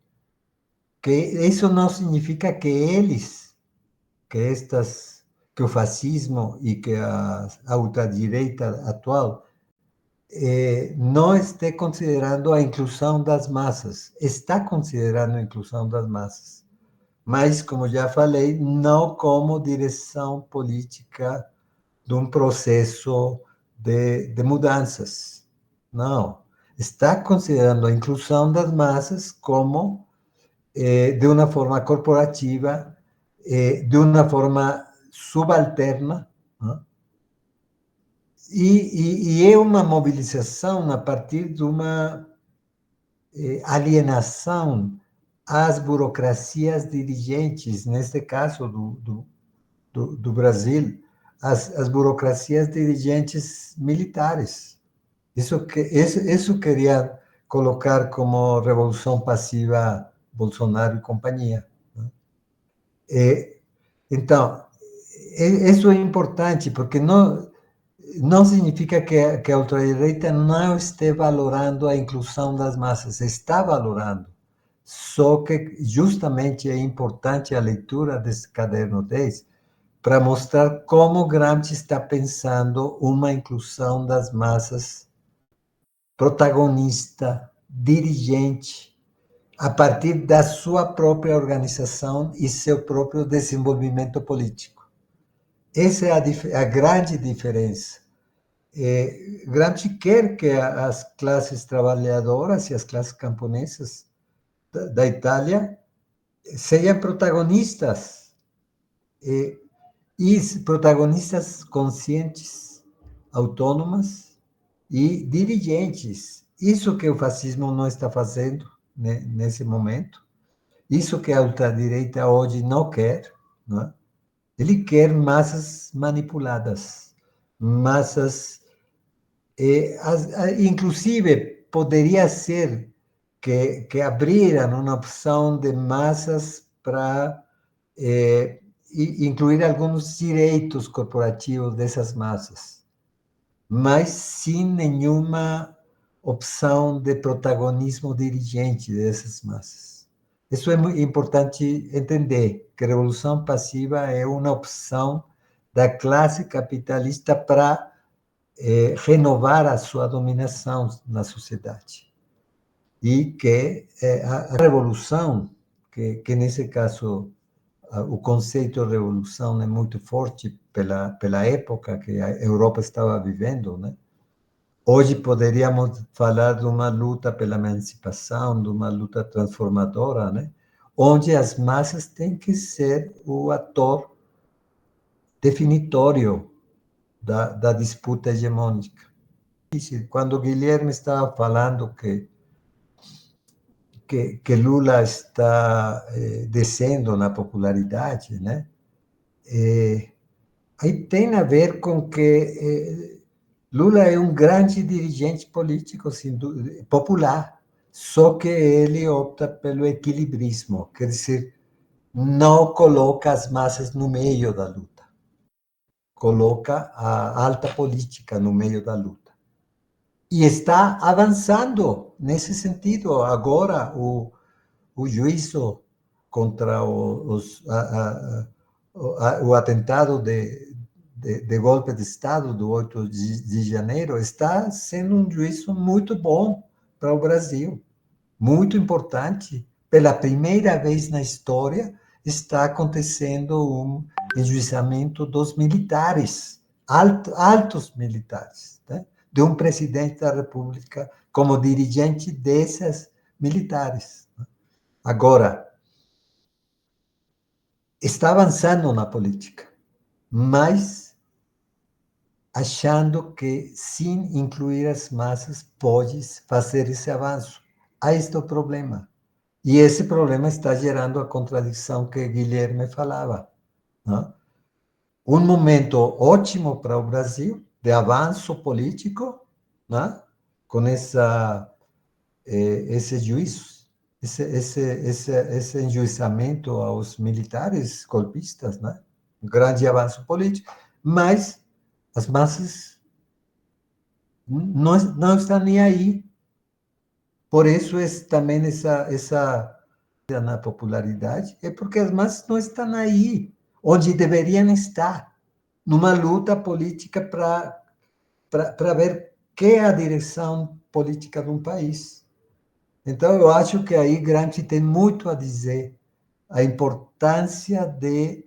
que isso não significa que que o fascismo e que a ultradireita atual não esteja considerando a inclusão das massas. Está considerando a inclusão das massas, mas, como já falei, não como direção política de um processo de mudanças. Não. Está considerando a inclusão das massas como de uma forma corporativa, de uma forma subalterna, né? E é uma mobilização a partir de uma alienação às burocracias dirigentes, neste caso do Brasil, as burocracias dirigentes militares. Isso queria colocar como revolução passiva Bolsonaro e companhia, né? Então, isso é importante, porque não significa que a ultradireita não esteja valorando a inclusão das massas, está valorando. Só que justamente é importante a leitura desse caderno 10 para mostrar como Gramsci está pensando uma inclusão das massas protagonista, dirigente, a partir da sua própria organização e seu próprio desenvolvimento político. Essa é a grande diferença. Gramsci quer que as classes trabalhadoras e as classes camponesas da Itália sejam protagonistas, e protagonistas conscientes, autônomas e dirigentes. Isso que o fascismo não está fazendo, né, nesse momento. Isso que a ultradireita hoje não quer, né? Ele quer massas manipuladas, massas... inclusive, poderia ser que abriram uma opção de massas para incluir alguns direitos corporativos dessas massas, mas sem nenhuma opção de protagonismo dirigente dessas massas. Isso é muito importante entender, que a revolução passiva é uma opção da classe capitalista para renovar a sua dominação na sociedade. E que a revolução, que nesse caso o conceito de revolução é muito forte pela época que a Europa estava vivendo, né? Hoje poderíamos falar de uma luta pela emancipação, de uma luta transformadora, né? Onde as massas têm que ser o ator definitório da disputa hegemônica. Quando Guilherme estava falando que Lula está descendo na popularidade, né? Aí tem a ver com que Lula é um grande dirigente político popular, só que ele opta pelo equilibrismo, quer dizer, não coloca as massas no meio da luta, coloca a alta política no meio da luta. E está avançando nesse sentido. Agora, o juízo contra o atentado de golpe de Estado do 8 de janeiro está sendo um juízo muito bom para o Brasil, muito importante. Pela primeira vez na história, está acontecendo um enjuiciamento dos militares, altos militares, né? De um presidente da República como dirigente desses militares. Agora, está avançando na política, mas achando que, sem incluir as massas, pode fazer esse avanço. Aí está o problema. E esse problema está gerando a contradição que Guilherme falava, né? Um momento ótimo para o Brasil, de avanço político, né? Com esse juízo, esse enjuiciamento aos militares golpistas, né? Um grande avanço político, mas as massas não estão nem aí. Por isso, também essa na popularidade, é porque as massas não estão aí, onde deveriam estar, numa luta política para ver que é a direção política de um país. Então, eu acho que aí Gramsci tem muito a dizer, a importância de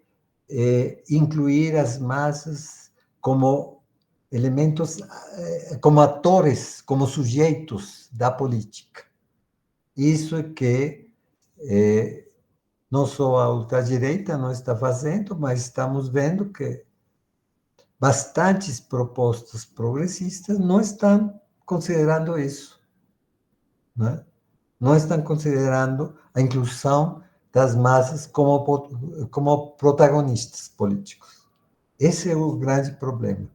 incluir as massas como elementos, como atores, como sujeitos da política. Isso é que não só a ultradireita não está fazendo, mas estamos vendo que bastantes propostas progressistas não estão considerando isso, né? Não estão considerando a inclusão das massas como protagonistas políticos. Esse é o grande problema.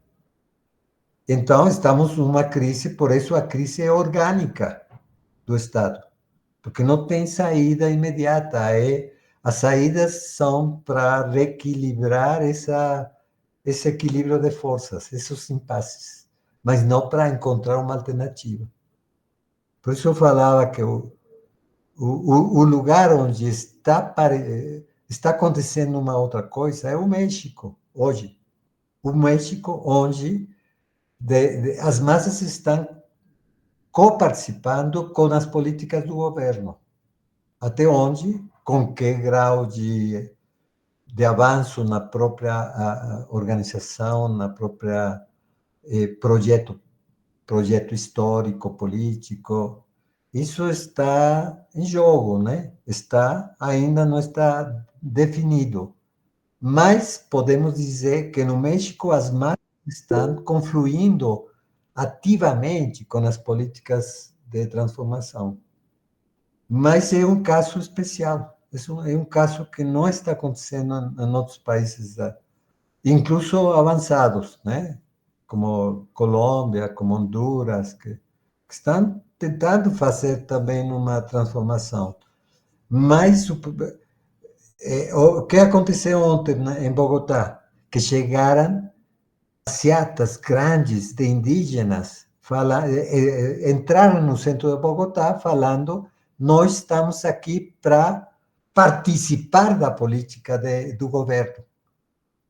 Então, estamos numa crise, por isso a crise é orgânica do Estado, porque não tem saída imediata. As saídas são para reequilibrar esse equilíbrio de forças, esses impasses, mas não para encontrar uma alternativa. Por isso eu falava que o lugar onde está acontecendo uma outra coisa é o México, hoje. O México, onde as massas estão coparticipando com as políticas do governo. Até onde, com que grau de avanço na própria organização, na própria projeto histórico, político. Isso está em jogo, né? Ainda não está definido. Mas podemos dizer que no México as massas estão confluindo ativamente com as políticas de transformação. Mas é um caso especial. É um caso que não está acontecendo em outros países, incluso avançados, né? Como Colômbia, como Honduras, que estão tentando fazer também uma transformação. Mas o que aconteceu ontem, né, em Bogotá? Que chegaram passeatas grandes de indígenas, entraram no centro de Bogotá falando: nós estamos aqui para participar da política do governo.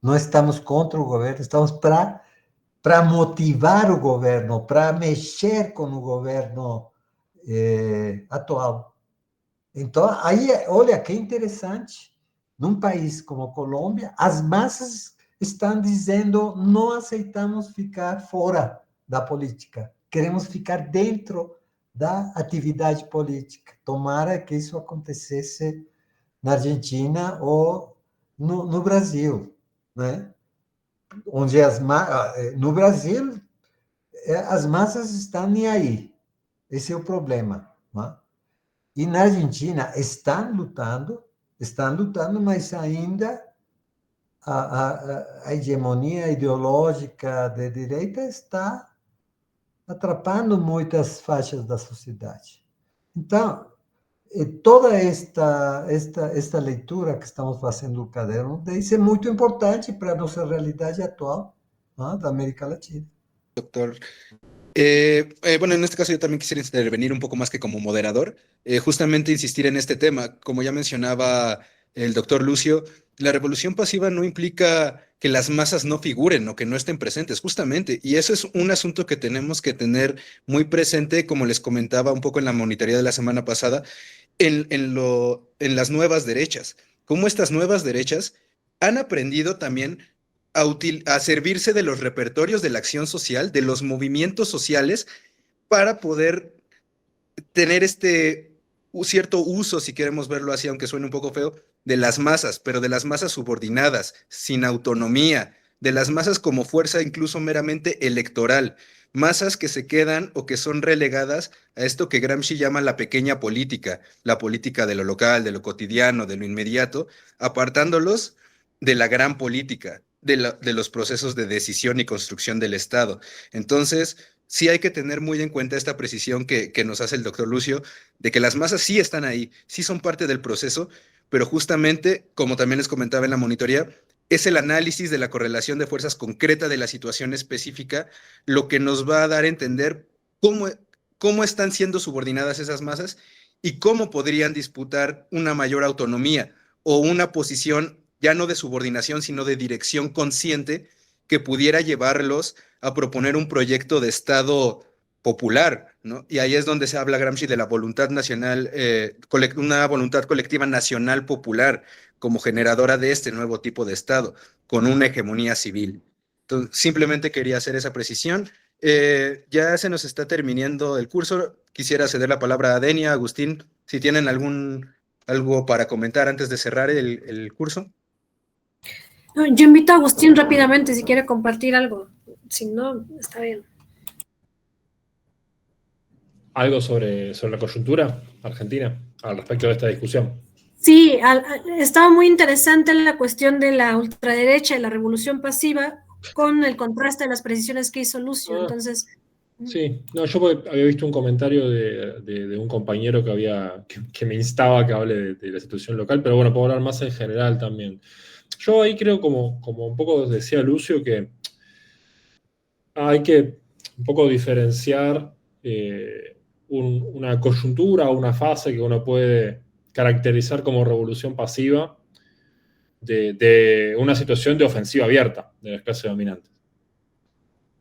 Não estamos contra o governo, estamos para motivar o governo, para mexer com o governo atual. Então, aí, olha que interessante, num país como Colômbia, as massas estão dizendo: não aceitamos ficar fora da política, queremos ficar dentro da atividade política. Tomara que isso acontecesse na Argentina ou no Brasil, né? Onde no Brasil as massas estão nem aí. Esse é o problema, né? E na Argentina estão lutando, mas ainda a hegemonia ideológica da direita está atrapalhando muitas faixas da sociedade. Então, toda esta leitura que estamos fazendo do caderno isso é muito importante para a nossa realidade atual, ¿no? Da América Latina. Doctor. Bueno, en este caso yo también quisiera intervenir un poco más que como moderador, justamente insistir en este tema. Como ya mencionaba el doctor Lucio, la revolución pasiva no implica que las masas no figuren o que no estén presentes, justamente, y eso es un asunto que tenemos que tener muy presente, como les comentaba un poco en la monitoría de la semana pasada, en las nuevas derechas. Cómo estas nuevas derechas han aprendido también a servirse de los repertorios de la acción social, de los movimientos sociales, para poder tener cierto uso, si queremos verlo así, aunque suene un poco feo, de las masas, pero de las masas subordinadas, sin autonomía, de las masas como fuerza incluso meramente electoral, masas que se quedan o que son relegadas a esto que Gramsci llama la pequeña política, la política de lo local, de lo cotidiano, de lo inmediato, apartándolos de la gran política, de los procesos de decisión y construcción del Estado. Entonces, sí hay que tener muy en cuenta esta precisión que nos hace el doctor Lucio, de que las masas sí están ahí, sí son parte del proceso, pero justamente, como también les comentaba en la monitoría, es el análisis de la correlación de fuerzas concreta de la situación específica lo que nos va a dar a entender cómo están siendo subordinadas esas masas y cómo podrían disputar una mayor autonomía o una posición ya no de subordinación, sino de dirección consciente que pudiera llevarlos a proponer un proyecto de Estado popular, ¿no? Y ahí es donde se habla Gramsci de la voluntad nacional, una voluntad colectiva nacional popular como generadora de este nuevo tipo de Estado, con una hegemonía civil. Entonces, simplemente quería hacer esa precisión. Ya se nos está terminando el curso. Quisiera ceder la palabra a Denia, Agustín, si tienen algo para comentar antes de cerrar el curso. No, yo invito a Agustín rápidamente si quiere compartir algo. Si no, está bien. ¿Algo sobre la coyuntura argentina al respecto de esta discusión? Sí, estaba muy interesante la cuestión de la ultraderecha y la revolución pasiva con el contraste de las precisiones que hizo Lucio. Entonces, sí, no, yo había visto un comentario de un compañero que me instaba a que hable de la situación local, pero bueno, puedo hablar más en general también. Yo ahí creo, como un poco decía Lucio, que hay que un poco diferenciar una coyuntura o una fase que uno puede caracterizar como revolución pasiva de una situación de ofensiva abierta de las clases dominantes.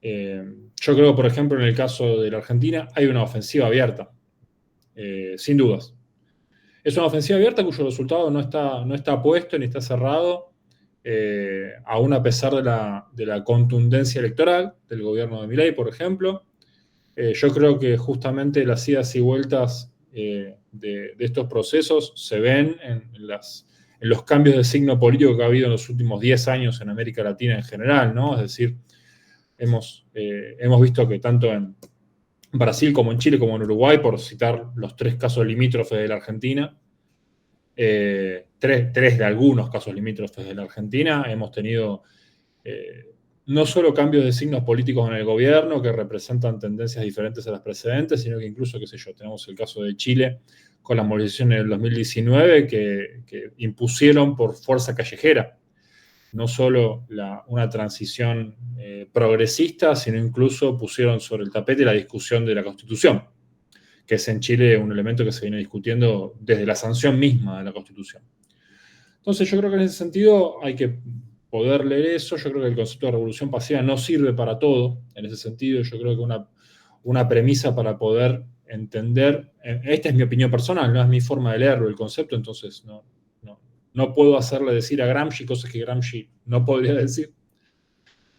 Yo creo, por ejemplo, en el caso de la Argentina hay una ofensiva abierta, sin dudas. Es una ofensiva abierta cuyo resultado no está puesto ni está cerrado, aún a pesar de la contundencia electoral del gobierno de Milei, por ejemplo. Yo creo que justamente las idas y vueltas de estos procesos se ven en los cambios de signo político que ha habido en los últimos 10 años en América Latina en general, ¿no? Es decir, hemos visto que tanto en Brasil como en Chile como en Uruguay, por citar los 3 casos limítrofes de la Argentina, 3 de algunos casos limítrofes de la Argentina, hemos tenido no solo cambios de signos políticos en el gobierno que representan tendencias diferentes a las precedentes, sino que incluso, qué sé yo, tenemos el caso de Chile con las movilizaciones del 2019 que impusieron por fuerza callejera no solo una transición progresista, sino incluso pusieron sobre el tapete la discusión de la Constitución, que es en Chile un elemento que se viene discutiendo desde la sanción misma de la Constitución. Entonces yo creo que en ese sentido hay que poder leer eso. Yo creo que el concepto de revolución pasiva no sirve para todo en ese sentido. Yo creo que una premisa para poder entender, esta es mi opinión personal, no es mi forma de leerlo, el concepto, entonces no puedo hacerle decir a Gramsci cosas que Gramsci no podría decir.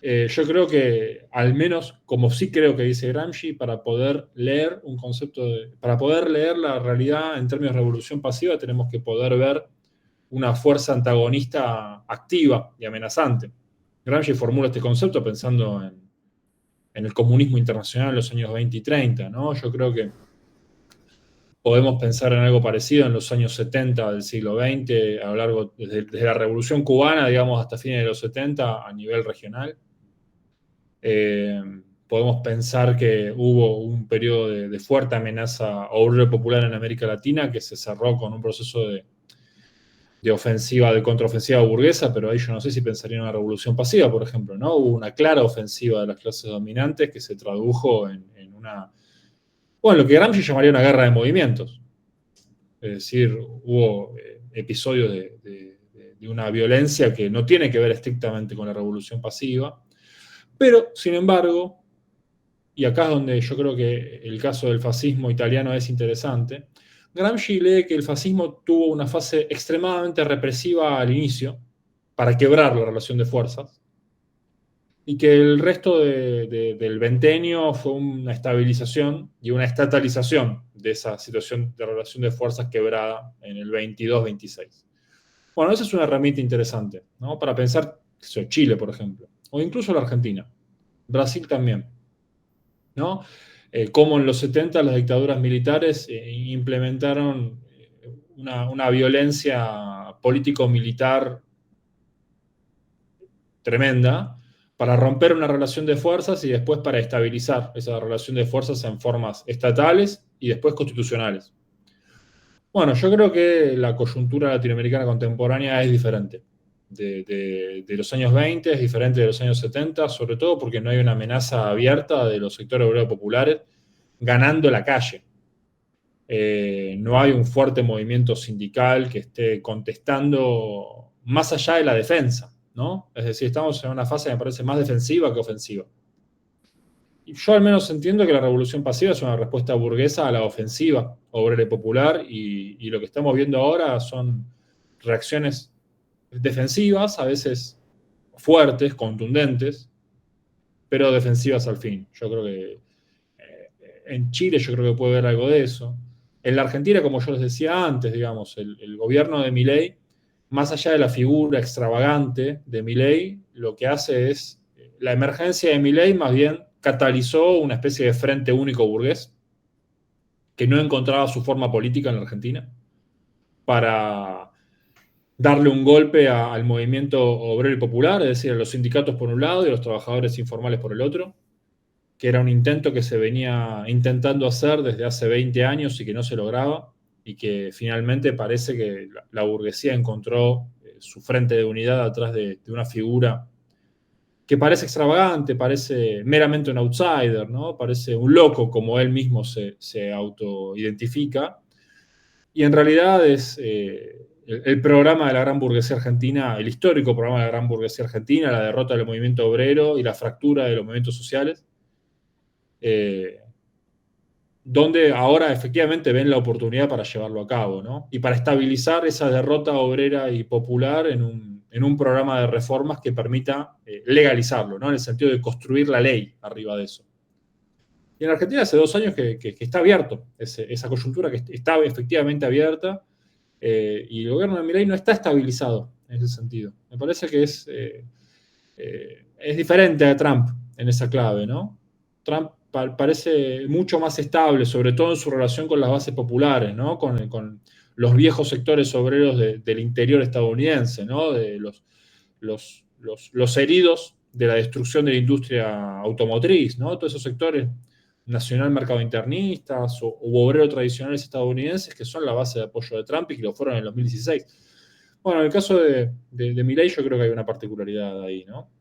Yo creo que, al menos, como sí creo que dice Gramsci, para poder leer un concepto para poder leer la realidad en términos de revolución pasiva, tenemos que poder ver una fuerza antagonista activa y amenazante. Gramsci formula este concepto pensando en el comunismo internacional en los años 20 y 30, ¿no? Yo creo que podemos pensar en algo parecido en los años 70 del siglo XX, a lo largo, desde la Revolución Cubana, digamos, hasta fines de los 70 a nivel regional. Podemos pensar que hubo un periodo de fuerte amenaza obrero popular en América Latina que se cerró con un proceso de ofensiva, de contraofensiva burguesa, pero ahí yo no sé si pensaría en una revolución pasiva, por ejemplo, ¿no? Hubo una clara ofensiva de las clases dominantes que se tradujo en lo que Gramsci llamaría una guerra de movimientos. Es decir, hubo episodios de una violencia que no tiene que ver estrictamente con la revolución pasiva, pero, sin embargo, y acá es donde yo creo que el caso del fascismo italiano es interesante, Gramsci lee que el fascismo tuvo una fase extremadamente represiva al inicio para quebrar la relación de fuerzas y que el resto del ventenio fue una estabilización y una estatalización de esa situación de relación de fuerzas quebrada en el 22-26. Bueno, esa es una herramienta interesante, ¿no? Para pensar, Chile, por ejemplo, o incluso la Argentina, Brasil también, ¿no? Cómo en los 70 las dictaduras militares implementaron una violencia político-militar tremenda para romper una relación de fuerzas y después para estabilizar esa relación de fuerzas en formas estatales y después constitucionales. Bueno, yo creo que la coyuntura latinoamericana contemporánea es diferente de los años 20, es diferente de los años 70, sobre todo porque no hay una amenaza abierta de los sectores obreros populares ganando la calle. No hay un fuerte movimiento sindical que esté contestando más allá de la defensa, ¿no? Es decir, estamos en una fase que me parece más defensiva que ofensiva. Y yo al menos entiendo que la revolución pasiva es una respuesta burguesa a la ofensiva obrera y popular, y lo que estamos viendo ahora son reacciones defensivas, a veces fuertes, contundentes, pero defensivas al fin. Yo creo que en Chile yo creo que puede haber algo de eso. En la Argentina, como yo les decía antes, digamos, el gobierno de Milei, más allá de la figura extravagante de Milei, lo que hace es, la emergencia de Milei más bien catalizó una especie de frente único burgués que no encontraba su forma política en la Argentina para darle un golpe al movimiento obrero y popular, es decir, a los sindicatos por un lado y a los trabajadores informales por el otro, que era un intento que se venía intentando hacer desde hace 20 años y que no se lograba, y que finalmente parece que la burguesía encontró su frente de unidad atrás de una figura que parece extravagante, parece meramente un outsider, ¿no? Parece un loco, como él mismo se autoidentifica, y en realidad es el programa de la gran burguesía argentina, el histórico programa de la gran burguesía argentina, la derrota del movimiento obrero y la fractura de los movimientos sociales, donde ahora efectivamente ven la oportunidad para llevarlo a cabo, ¿no? Y para estabilizar esa derrota obrera y popular en un programa de reformas que permita legalizarlo, ¿no? En el sentido de construir la ley arriba de eso. Y en Argentina hace 2 años que está abierto esa coyuntura, que está efectivamente abierta, y el gobierno de Milei no está estabilizado en ese sentido. Me parece que es diferente a Trump en esa clave, ¿no? Trump parece mucho más estable, sobre todo en su relación con las bases populares, ¿no? Con los viejos sectores obreros del interior estadounidense, ¿no? De los heridos de la destrucción de la industria automotriz, ¿no? Todos esos sectores nacional mercado internistas u obreros tradicionales estadounidenses que son la base de apoyo de Trump y que lo fueron en el 2016. Bueno, en el caso de Milei yo creo que hay una particularidad ahí, ¿no?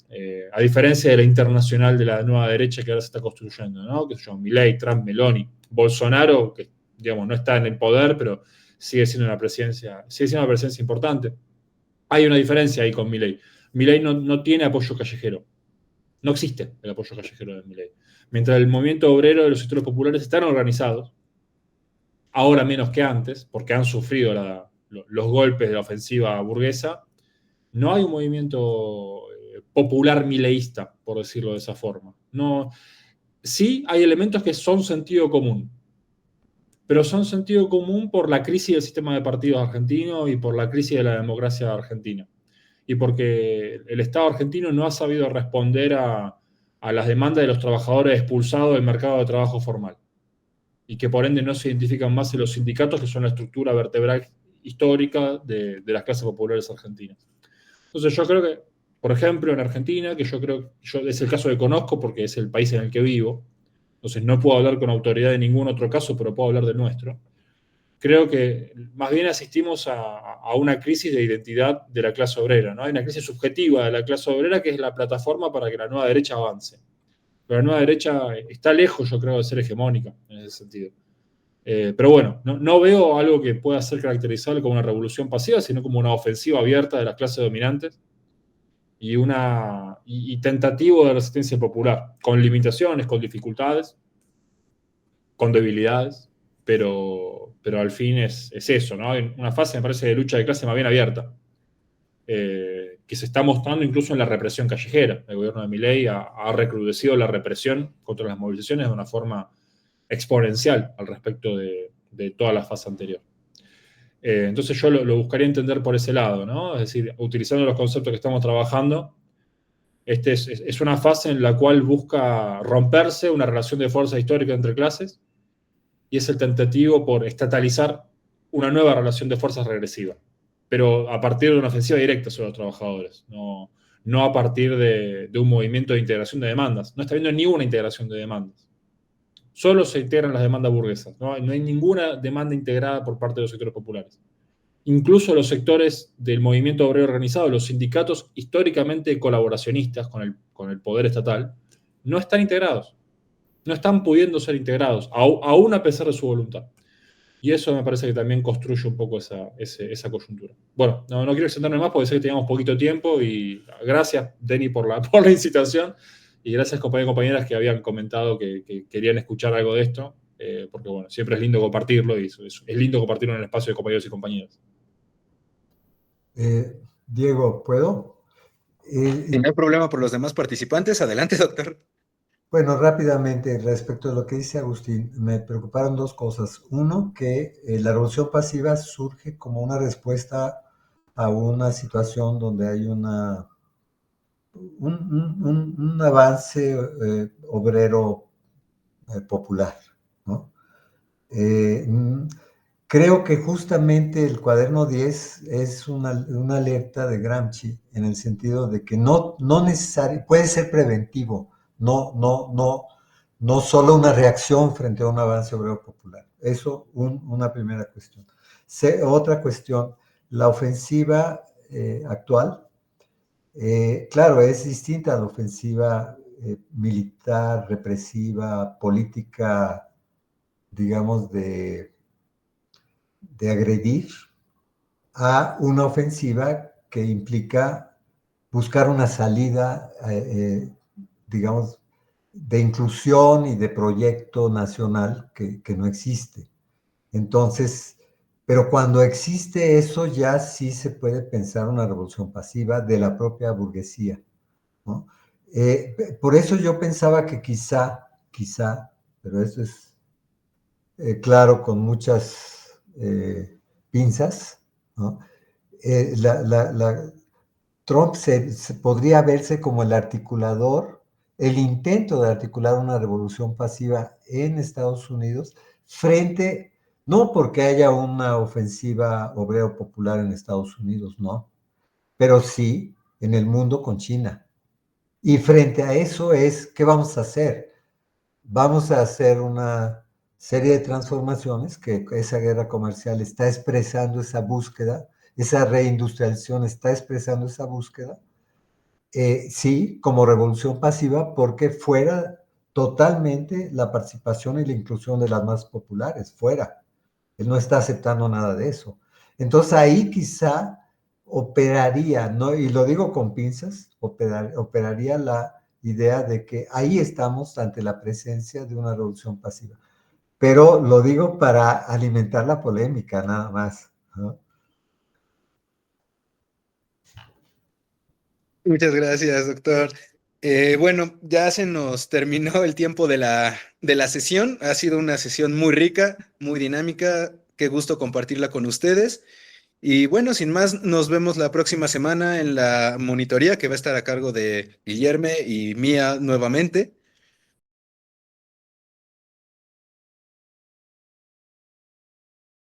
A diferencia de la internacional de la nueva derecha que ahora se está construyendo, ¿no? Que son Milei, Trump, Meloni, Bolsonaro, que digamos no está en el poder, pero sigue siendo una presencia importante. Hay una diferencia ahí con Milei. Milei no tiene apoyo callejero. No existe el apoyo callejero de Milei. Mientras el movimiento obrero de los sectores populares están organizados, ahora menos que antes, porque han sufrido los golpes de la ofensiva burguesa, no hay un movimiento popular mileísta, por decirlo de esa forma. No, sí hay elementos que son sentido común, pero son sentido común por la crisis del sistema de partidos argentino y por la crisis de la democracia argentina. Y porque el Estado argentino no ha sabido responder a las demandas de los trabajadores expulsados del mercado de trabajo formal. Y que por ende no se identifican más en los sindicatos, que son la estructura vertebral histórica de las clases populares argentinas. Entonces yo creo que, por ejemplo, en Argentina, que yo es el caso que conozco porque es el país en el que vivo, entonces no puedo hablar con autoridad de ningún otro caso, pero puedo hablar del nuestro. Creo que más bien asistimos a una crisis de identidad de la clase obrera, ¿no? Hay una crisis subjetiva de la clase obrera que es la plataforma para que la nueva derecha avance. Pero la nueva derecha está lejos, yo creo, de ser hegemónica en ese sentido. Pero bueno, no veo algo que pueda ser caracterizable como una revolución pasiva, sino como una ofensiva abierta de las clases dominantes y tentativo de resistencia popular, con limitaciones, con dificultades, con debilidades, pero al fin es eso, ¿no? Hay una fase, me parece, de lucha de clase más bien abierta, que se está mostrando incluso en la represión callejera. El gobierno de Milei ha recrudecido la represión contra las movilizaciones de una forma exponencial al respecto de toda la fase anterior. Entonces yo lo buscaría entender por ese lado, ¿no? Es decir, utilizando los conceptos que estamos trabajando, es una fase en la cual busca romperse una relación de fuerza histórica entre clases y es el tentativo por estatalizar una nueva relación de fuerzas regresiva, pero a partir de una ofensiva directa sobre los trabajadores, no a partir de un movimiento de integración de demandas. No está habiendo ni una integración de demandas. Solo se integran las demandas burguesas. No hay ninguna demanda integrada por parte de los sectores populares. Incluso los sectores del movimiento obrero organizado, los sindicatos históricamente colaboracionistas con el poder estatal, no están integrados. No están pudiendo ser integrados, aún a pesar de su voluntad. Y eso me parece que también construye un poco esa coyuntura. Bueno, no quiero extenderme más porque sé que teníamos poquito tiempo y gracias, Denny, por la incitación y gracias, compañeros y compañeras que habían comentado que querían escuchar algo de esto, porque bueno, siempre es lindo compartirlo y es lindo compartirlo en el espacio de compañeros y compañeras. Diego, ¿puedo? Si no hay problema por los demás participantes, adelante, doctor. Bueno, rápidamente, respecto a lo que dice Agustín, me preocuparon dos cosas. Uno, que la revolución pasiva surge como una respuesta a una situación donde hay un avance obrero popular, ¿no? Eh, mm, Creo que justamente el cuaderno 10 es una alerta de Gramsci en el sentido de que no necesariamente, puede ser preventivo, no solo una reacción frente a un avance obrero popular. Eso, una primera cuestión. Otra cuestión, la ofensiva actual, claro, es distinta a la ofensiva militar, represiva, política, digamos, de agredir a una ofensiva que implica buscar una salida, digamos, de inclusión y de proyecto nacional que no existe. Entonces, pero cuando existe eso, ya sí se puede pensar una revolución pasiva de la propia burguesía, ¿no? Por eso yo pensaba que quizá, pero eso es claro, con muchas pinzas, ¿no? Trump podría verse como el articulador, el intento de articular una revolución pasiva en Estados Unidos frente, no porque haya una ofensiva obrero popular en Estados Unidos, no, pero sí en el mundo con China. Y frente a eso es, ¿qué vamos a hacer? Vamos a hacer una serie de transformaciones que esa guerra comercial está expresando esa búsqueda, esa reindustrialización está expresando esa búsqueda, sí, como revolución pasiva, porque fuera totalmente la participación y la inclusión de las masas populares, fuera. Él no está aceptando nada de eso. Entonces ahí quizá operaría, ¿no? Y lo digo con pinzas, operaría la idea de que ahí estamos ante la presencia de una revolución pasiva. Pero lo digo para alimentar la polémica, nada más, ¿no? Muchas gracias, doctor. Bueno, ya se nos terminó el tiempo de la sesión. Ha sido una sesión muy rica, muy dinámica. Qué gusto compartirla con ustedes. Y bueno, sin más, nos vemos la próxima semana en la monitoría que va a estar a cargo de Guillermo y mía nuevamente.